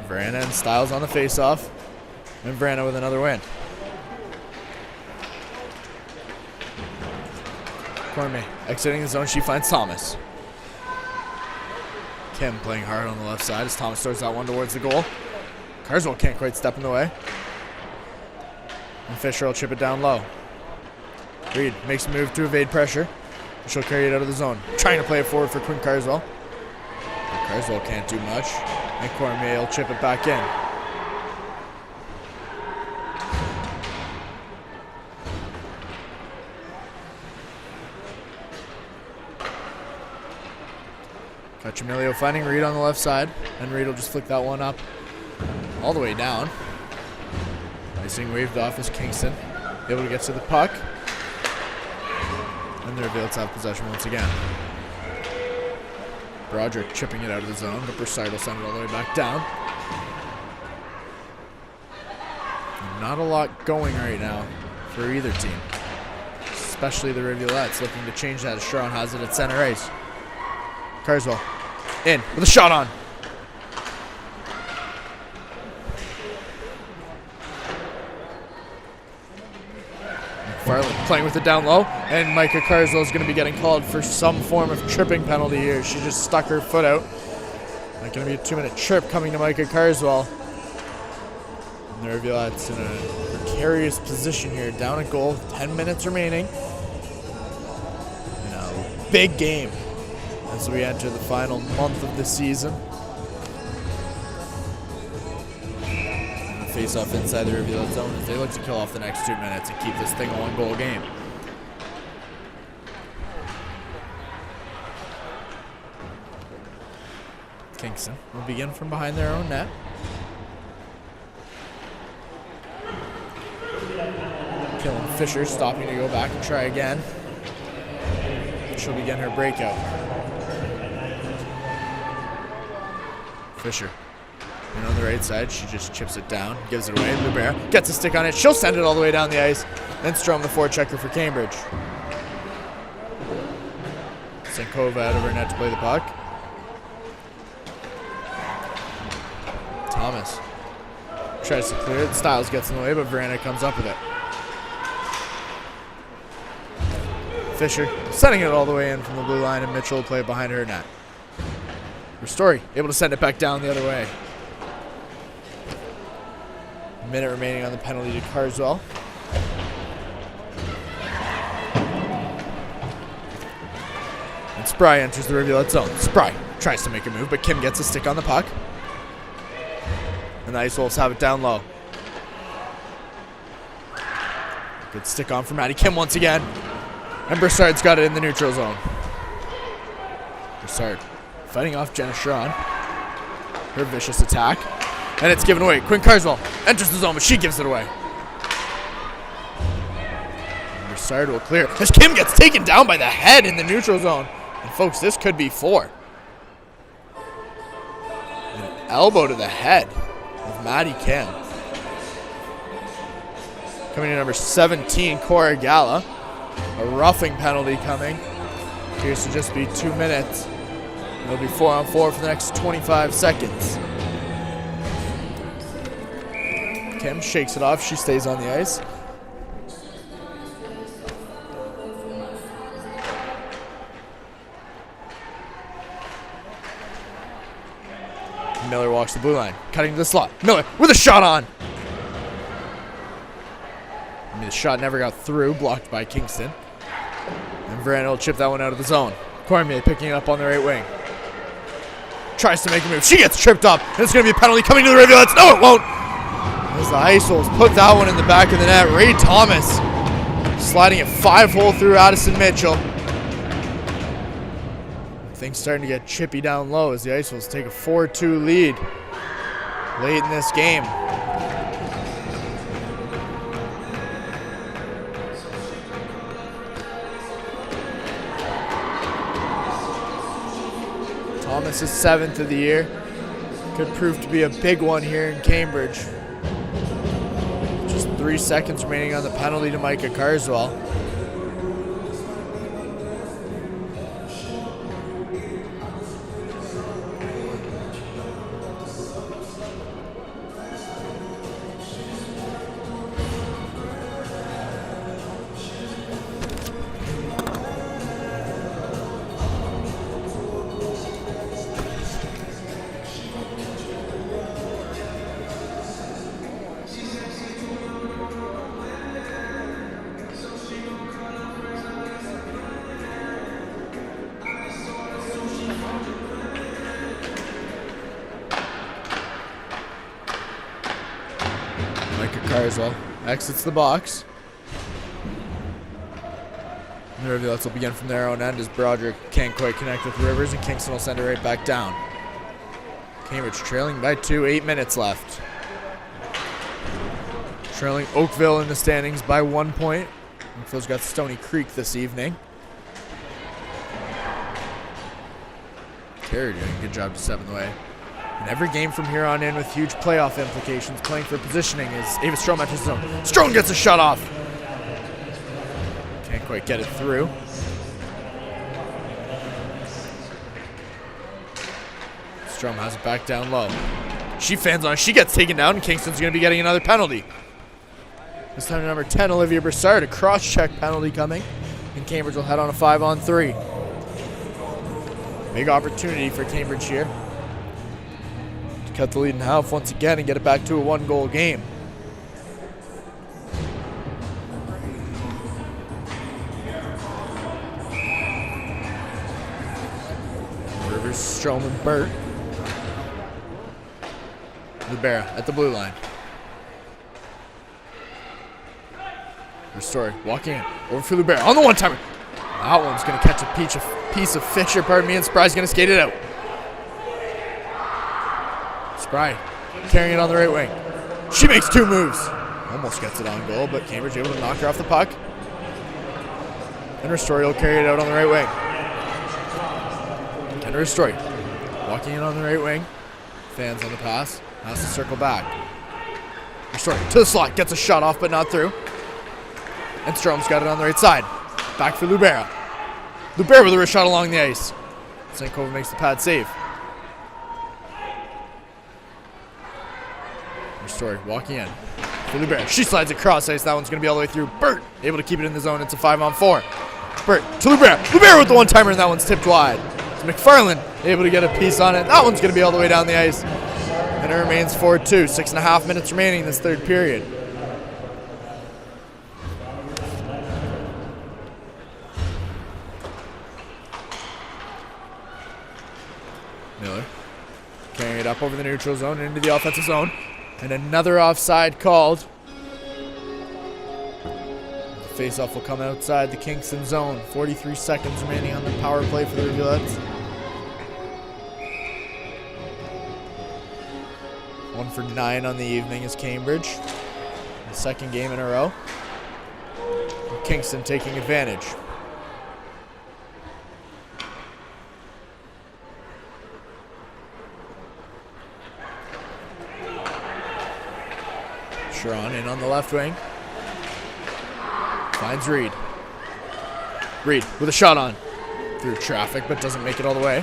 Speaker 1: Verana and Styles on the face-off. And Verana with another win. Cormier exiting the zone. She finds Thomas. Kim playing hard on the left side as Thomas throws that one towards the goal. Carswell can't quite step in the way. And Fisher will chip it down low. Reid makes a move to evade pressure. She'll carry it out of the zone. Trying to play it forward for Quinn Carswell. But Carswell can't do much. And Cormier will chip it back in. Cacciamilio finding Reid on the left side, and Reid will just flick that one up all the way down. Icing waved off as Kingston able to get to the puck, and the Rivulets have possession once again. Broderick chipping it out of the zone, but Broussard will send it all the way back down. Not a lot going right now for either team. especially the Rivulets, looking to change that as Sharon has it at center ice. Carswell in with a shot on. McFarland playing with it down low, and Micah Carswell is going to be getting called for some form of tripping penalty here. She just stuck her foot out. Not going to be a 2-minute trip coming to Micah Carswell. And the Rivulets in a precarious position here, down a goal, 10 minutes remaining. In a big game as we enter the final month of the season. Face off inside the Rivulet zone as they look to kill off the next 2 minutes and keep this thing a 1-goal game. Kingston will begin from behind their own net. Killing Fisher, stopping to go back and try again. She'll begin her breakout. Fisher. And on the right side, she just chips it down, gives it away. Lubera gets a stick on it. She'll send it all the way down the ice. Then Strom, the forechecker for Cambridge. Senkova out of her net to play the puck. Thomas tries to clear it. Styles gets in the way, but Veranda comes up with it. Fisher sending it all the way in from the blue line, and Mitchell will play it behind her net. Ristori able to send it back down the other way. Minute remaining on the penalty to Carswell. And Spry enters the Rivulet zone. Spry tries to make a move, but Kim gets a stick on the puck. And the Ice Wolves have it down low. Good stick on for Maddie Kim once again. And Broussard's got it in the neutral zone. Broussard fighting off Jenna Sharon. Her vicious attack. And it's given away. Quinn Carswell enters the zone, but she gives it away. Broussard will clear as Kim gets taken down by the head in the neutral zone. And folks, this could be 4. An elbow to the head of Maddie Kim. Coming to number 17, Cora Gala. A roughing penalty coming. Appears to just be 2 minutes. It'll be 4-on-4 for the next 25 seconds. Kim shakes it off. She stays on the ice. Miller walks the blue line, cutting to the slot. Miller with a shot on. I mean, the shot never got through, blocked by Kingston. And Veranda will chip that one out of the zone. Cormier picking it up on the right wing. Tries to make a move. She gets tripped up. And it's going to be a penalty coming to the Rivulets. No, it won't. As the Ice Wolves put that one in the back of the net. Ray Thomas sliding a 5-hole through Addison Mitchell. Things starting to get chippy down low as the Ice Wolves take a 4-2 lead late in this game. Thomas is 7th of the year. Could prove to be a big one here in Cambridge. Just 3 seconds remaining on the penalty to Micah Carswell. Carswell exits the box. And the Rivulets will begin from their own end as Broderick can't quite connect with Rivers, and Kingston will send it right back down. Cambridge trailing by 2, 8 minutes left. Trailing Oakville in the standings by 1 point. Oakville's got Stony Creek this evening. Carey doing a good job to 7 the way. And every game from here on in with huge playoff implications, playing for positioning, is Ava Strom enters the zone. Strom gets a shot off. Can't quite get it through. Strom has it back down low. She fans on. She gets taken down, and Kingston's going to be getting another penalty. This time to number 10, Olivia Broussard. A cross-check penalty coming, and Cambridge will head on a 5-on-3. Big opportunity for Cambridge here to cut the lead in half once again and get it back to a 1-goal game. Rivers, Strom, and Burt. Libera at the blue line. Story walking in over for Libera on the one-timer. That one's going to catch a piece of Fisher, and Spry's going to skate it out. Spry carrying it on the right wing. She makes 2 moves. Almost gets it on goal, but Cambridge able to knock her off the puck. And Story will carry it out on the right wing. And Story walking in on the right wing. Fans on the pass. Has to circle back. Story to the slot. Gets a shot off, but not through. And Strom's got it on the right side. Back for Libera. Libera with a wrist shot along the ice. Sankova makes the pad save. Story walking in for Libera. She slides across ice. That one's going to be all the way through. Burt able to keep it in the zone. It's a 5-on-4. Burt to Libera. Libera with the one-timer, and that one's tipped wide. It's McFarland able to get a piece on it. That one's going to be all the way down the ice. And it remains 4-2. 6.5 minutes remaining in this third period. Miller carrying it up over the neutral zone and into the offensive zone. And another offside called. The face-off will come outside the Kingston zone. 43 seconds remaining on the power play for the Rivulets. 1 for 9 on the evening is Cambridge. The second game in a row. And Kingston taking advantage. Sharon in on the left wing. Finds Reid. Reid with a shot on. Through traffic, but doesn't make it all the way.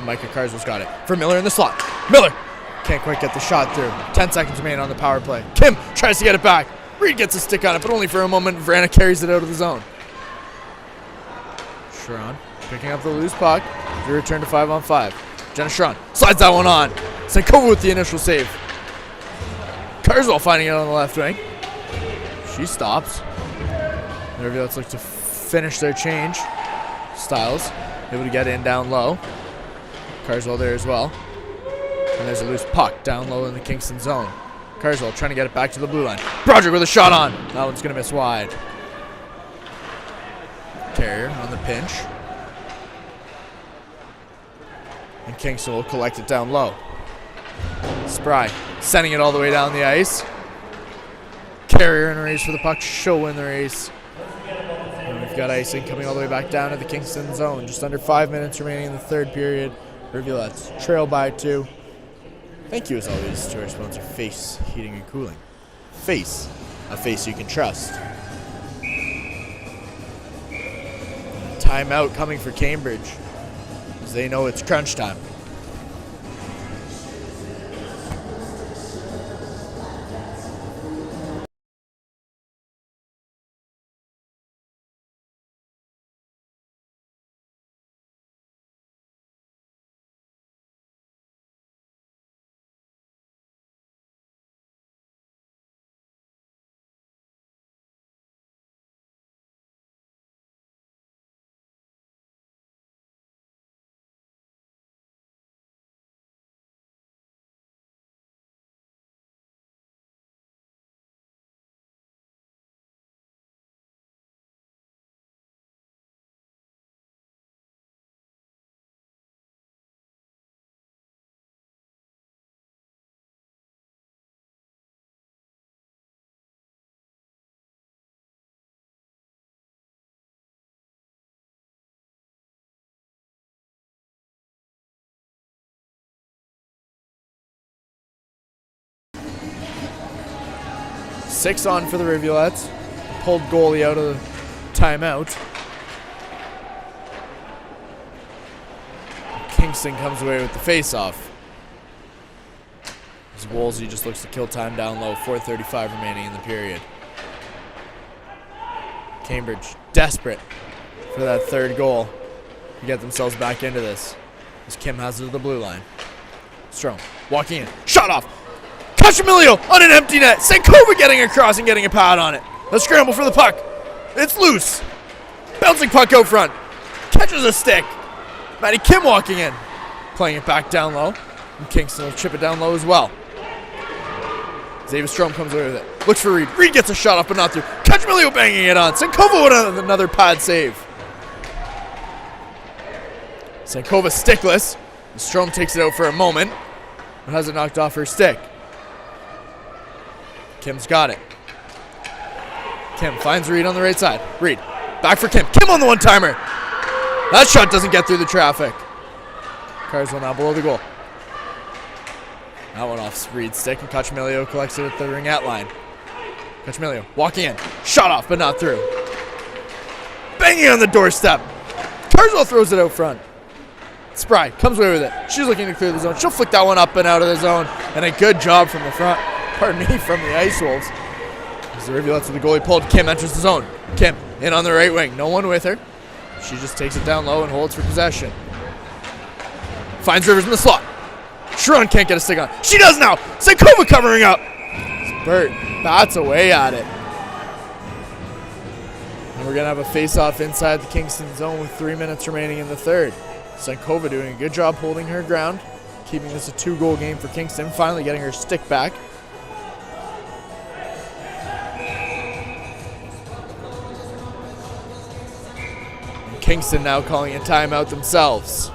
Speaker 1: Micah Carswell's got it. For Miller in the slot. Miller can't quite get the shot through. 10 seconds remaining on the power play. Kim tries to get it back. Reid gets a stick on it, but only for a moment. Vrana carries it out of the zone. Sharon picking up the loose puck. The return to 5-on-5. Jenna Sharon slides that one on. Sankova with the initial save. Carswell finding it on the left wing. She stops. The Rivulets look to finish their change. Styles able to get in down low. Carswell there as well. And there's a loose puck down low in the Kingston zone. Carswell trying to get it back to the blue line. Broderick with a shot on. That one's going to miss wide. Carrier on the pinch. And Kingston will collect it down low. Spry sending it all the way down the ice. Carrier in a race for the puck. She'll win the race. And we've got icing coming all the way back down to the Kingston zone. Just under 5 minutes remaining in the third period. Rivulets trail by 2. Thank you as always to our sponsor, Face Heating and Cooling. Face, a face you can trust. Timeout coming for Cambridge, as they know it's crunch time. 6 on for the Rivulets. Pulled goalie out of the timeout. Kingston comes away with the face-off. As Wolsey just looks to kill time down low. 4:35 remaining in the period. Cambridge desperate for that third goal to get themselves back into this. As Kim has it to the blue line. Strong walking in. Shot off. Cachamilio on an empty net. Sankova getting across and getting a pad on it. A scramble for the puck. It's loose. Bouncing puck out front. Catches a stick. Matty Kim walking in. Playing it back down low. And Kingston will chip it down low as well. Xavier Strom comes away with it. Looks for Reid. Reid gets a shot off but not through. Cachamilio banging it on. Sankova with another pad save. Sankova stickless. Strom takes it out for a moment, but has it knocked off her stick. Kim's got it. Kim finds Reid on the right side. Reid, back for Kim. Kim on the one-timer. That shot doesn't get through the traffic. Carswell now below the goal. That one off Reid's stick, and Cachamilio collects it at the ringette line. Cachamilio walking in. Shot off, but not through. Banging on the doorstep. Carswell throws it out front. Spry comes away with it. She's looking to clear the zone. She'll flick that one up and out of the zone. And a good job from the front. Pardon me, from the Ice Wolves. As the Rivulets with the goalie pulled, Kim enters the zone. Kim in on the right wing. No one with her. She just takes it down low and holds for possession. Finds Rivers in the slot. Sharon can't get a stick on. She does now. Sankova covering up. Burt bats away at it. And we're going to have a face-off inside the Kingston zone with 3 minutes remaining in the third. Sankova doing a good job holding her ground, keeping this a 2-goal game for Kingston, finally getting her stick back. And Kingston now calling a timeout themselves.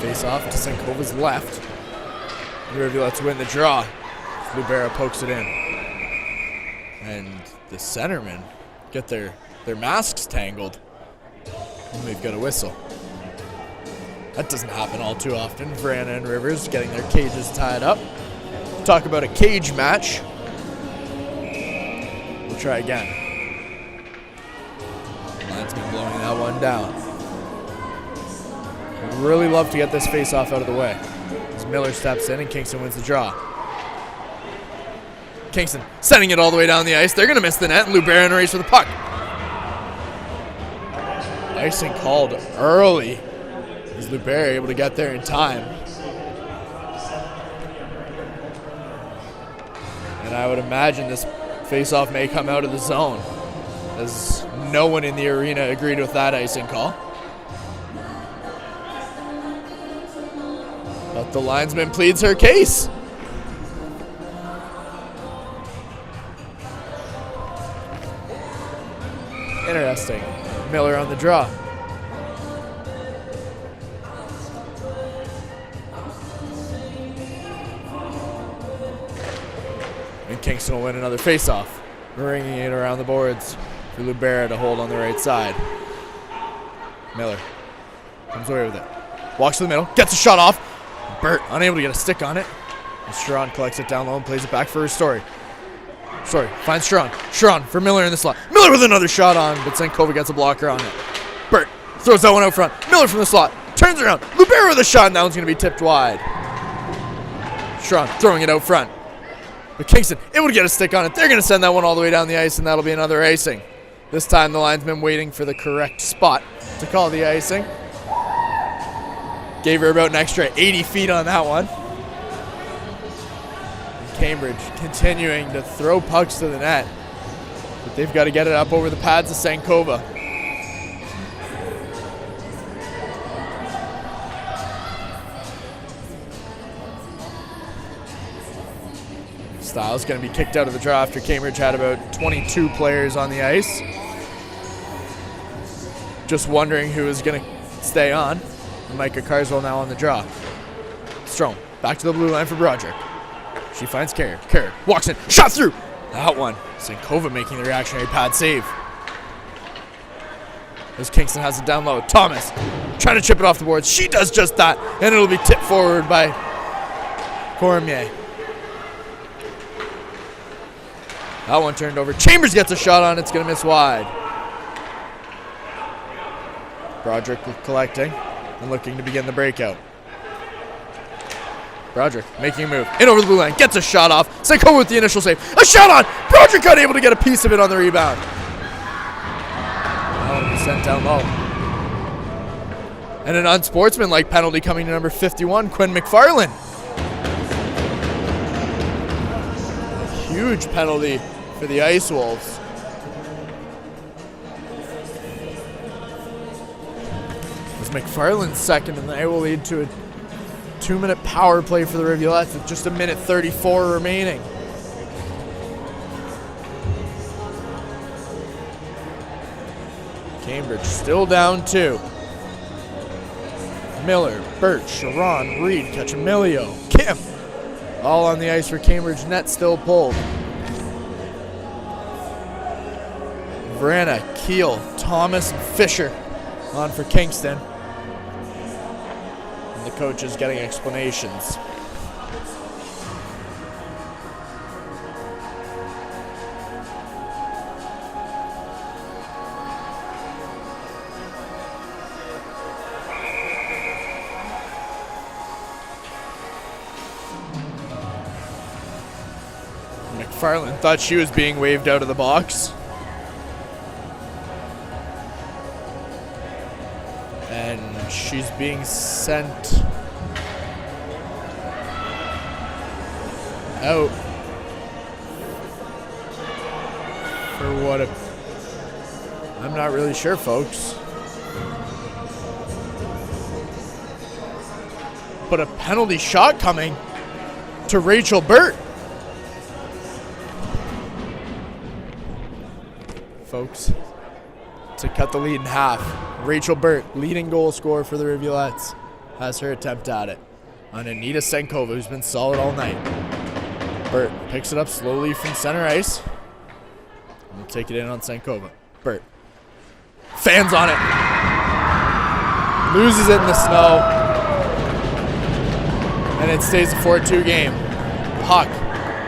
Speaker 1: Face off to Sankova's left. The Rivulets win the draw. Libera pokes it in. And the centermen get their masks tangled. And they've got a whistle. That doesn't happen all too often for Anna and Rivers getting their cages tied up. Talk about a cage match. We'll try again. Linesman blowing that one down. I'd really love to get this face-off out of the way. As Miller steps in and Kingston wins the draw. Kingston sending it all the way down the ice. They're going to miss the net, and Lubera in a race for the puck. Icing called early. Is Lubera able to get there in time? And I would imagine this face-off may come out of the zone, as no one in the arena agreed with that icing call. But the linesman pleads her case. Interesting. Miller on the draw. And Kingston will win another face-off. Ringing it around the boards for Lubera to hold on the right side. Miller comes away with it. Walks to the middle. Gets a shot off. Burt unable to get a stick on it. And Sharon collects it down low and plays it back for Story. Story finds Sharon. Sharon for Miller in the slot. Miller with another shot on, but Sankova gets a blocker on it. Burt throws that one out front. Miller from the slot. Turns around. Lubera with a shot, and that one's going to be tipped wide. Sharon throwing it out front. But Kingston able to get a stick on it. They're going to send that one all the way down the ice, and that'll be another icing. This time the linesman waiting for the correct spot to call the icing. Gave her about an extra 80 feet on that one. And Cambridge continuing to throw pucks to the net. But they've got to get it up over the pads of Sankova. Styles going to be kicked out of the draw after Cambridge had about 22 players on the ice. Just wondering who is going to stay on. And Micah Carswell now on the draw. Strom back to the blue line for Broderick. She finds Kerr. Kerr walks in, shot through. That one. Sankova making the reactionary pad save. As Kingston has it down low. Thomas trying to chip it off the boards. She does just that, and it'll be tipped forward by Cormier. That one turned over. Chambers gets a shot on. It's going to miss wide. Broderick collecting and looking to begin the breakout. Broderick making a move. In over the blue line. Gets a shot off. Sankova with the initial save. A shot on. Broderick unable to get a piece of it on the rebound. That one was sent down low. And an unsportsmanlike penalty coming to number 51, Quinn McFarland. Huge penalty for the Ice Wolves. As McFarland's second, and they will lead to a 2-minute power play for the Rivulets with just 1:34 remaining. Cambridge still down 2. Miller, Birch, Sharon, Reed, Cachamilio, Kim. All on the ice for Cambridge, net still pulled. Verena, Keel, Thomas, and Fisher on for Kingston. And the coach is getting explanations. McFarland thought she was being waved out of the box. And she's being sent out for what I'm not really sure, folks. But a penalty shot coming to Rachel Burt. Folks, to cut the lead in half. Rachel Burt, leading goal scorer for the Rivulets, has her attempt at it on Anita Sankova, who's been solid all night. Burt picks it up slowly from center ice. We'll take it in on Sankova. Burt fans on it. Loses it in the snow. And it stays a 4-2 game. Puck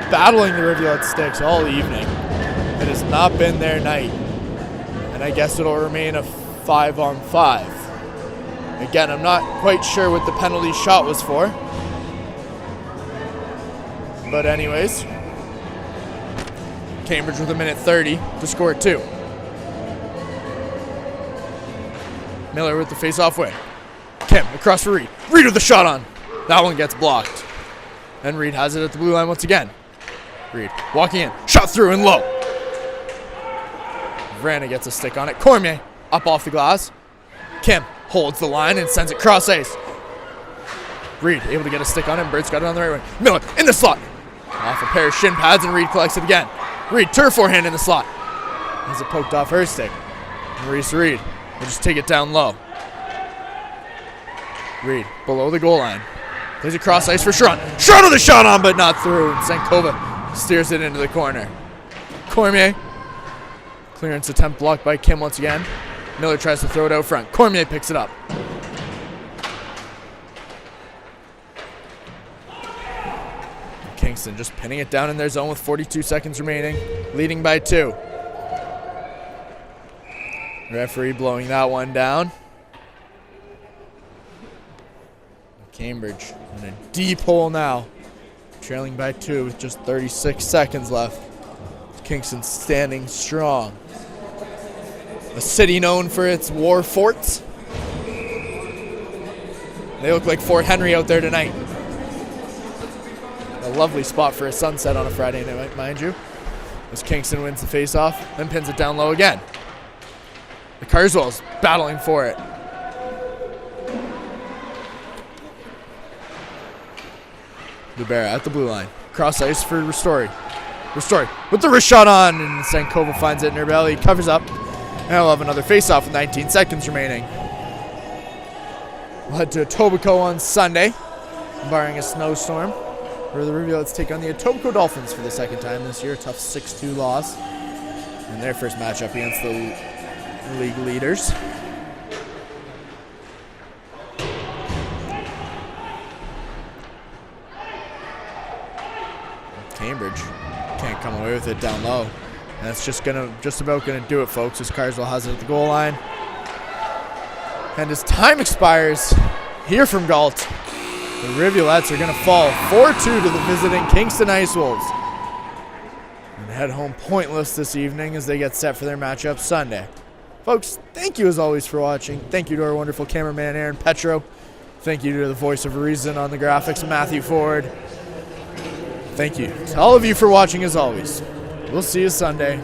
Speaker 1: battling the Rivulet sticks all evening. It has not been their night. And I guess it'll remain a 5-on-5. Again, I'm not quite sure what the penalty shot was for. But anyways, Cambridge with 1:30 to score 2. Miller with the face-off win. Kim across for Reed. Reed with the shot on. That one gets blocked. And Reed has it at the blue line once again. Reed walking in. Shot through and low. Verena gets a stick on it. Cormier up off the glass. Kim holds the line and sends it cross ice. Reed able to get a stick on it. Bird's got it on the right wing. Miller in the slot. Off a pair of shin pads and Reed collects it again. Reed turf forehand in the slot. Has it poked off her stick. And Reese Reid will just take it down low. Reed below the goal line. Plays a cross ice for Sharon. Sharon with a shot on but not through. Sankova steers it into the corner. Cormier. Clearance attempt blocked by Kim once again. Miller tries to throw it out front. Cormier picks it up. Kingston just pinning it down in their zone with 42 seconds remaining. Leading by 2. Referee blowing that one down. Cambridge in a deep hole now. Trailing by 2 with just 36 seconds left. Kingston standing strong. A city known for its war forts. They look like Fort Henry out there tonight. A lovely spot for a sunset on a Friday night, mind you. As Kingston wins the faceoff, then pins it down low again. The Carswell's battling for it. Lubera at the blue line. Cross ice for Ristori. Ristori with the wrist shot on, and Sankova finds it in her belly, covers up, and we'll have another faceoff with 19 seconds remaining. We'll head to Etobicoke on Sunday, barring a snowstorm, where the Rivulets take on the Etobicoke Dolphins for the second time this year. A tough 6-2 loss in their first matchup against the league leaders. Cambridge can't come away with it down low. And that's just about gonna do it, folks, as Carswell has it at the goal line. And as time expires here from Galt, the Rivulets are gonna fall 4-2 to the visiting Kingston Ice Wolves and head home pointless this evening as they get set for their matchup Sunday. Folks, thank you as always for watching. Thank you to our wonderful cameraman Aaron Petro. Thank you to the voice of reason on the graphics, Matthew Ford. Thank you to all of you for watching as always. We'll see you Sunday.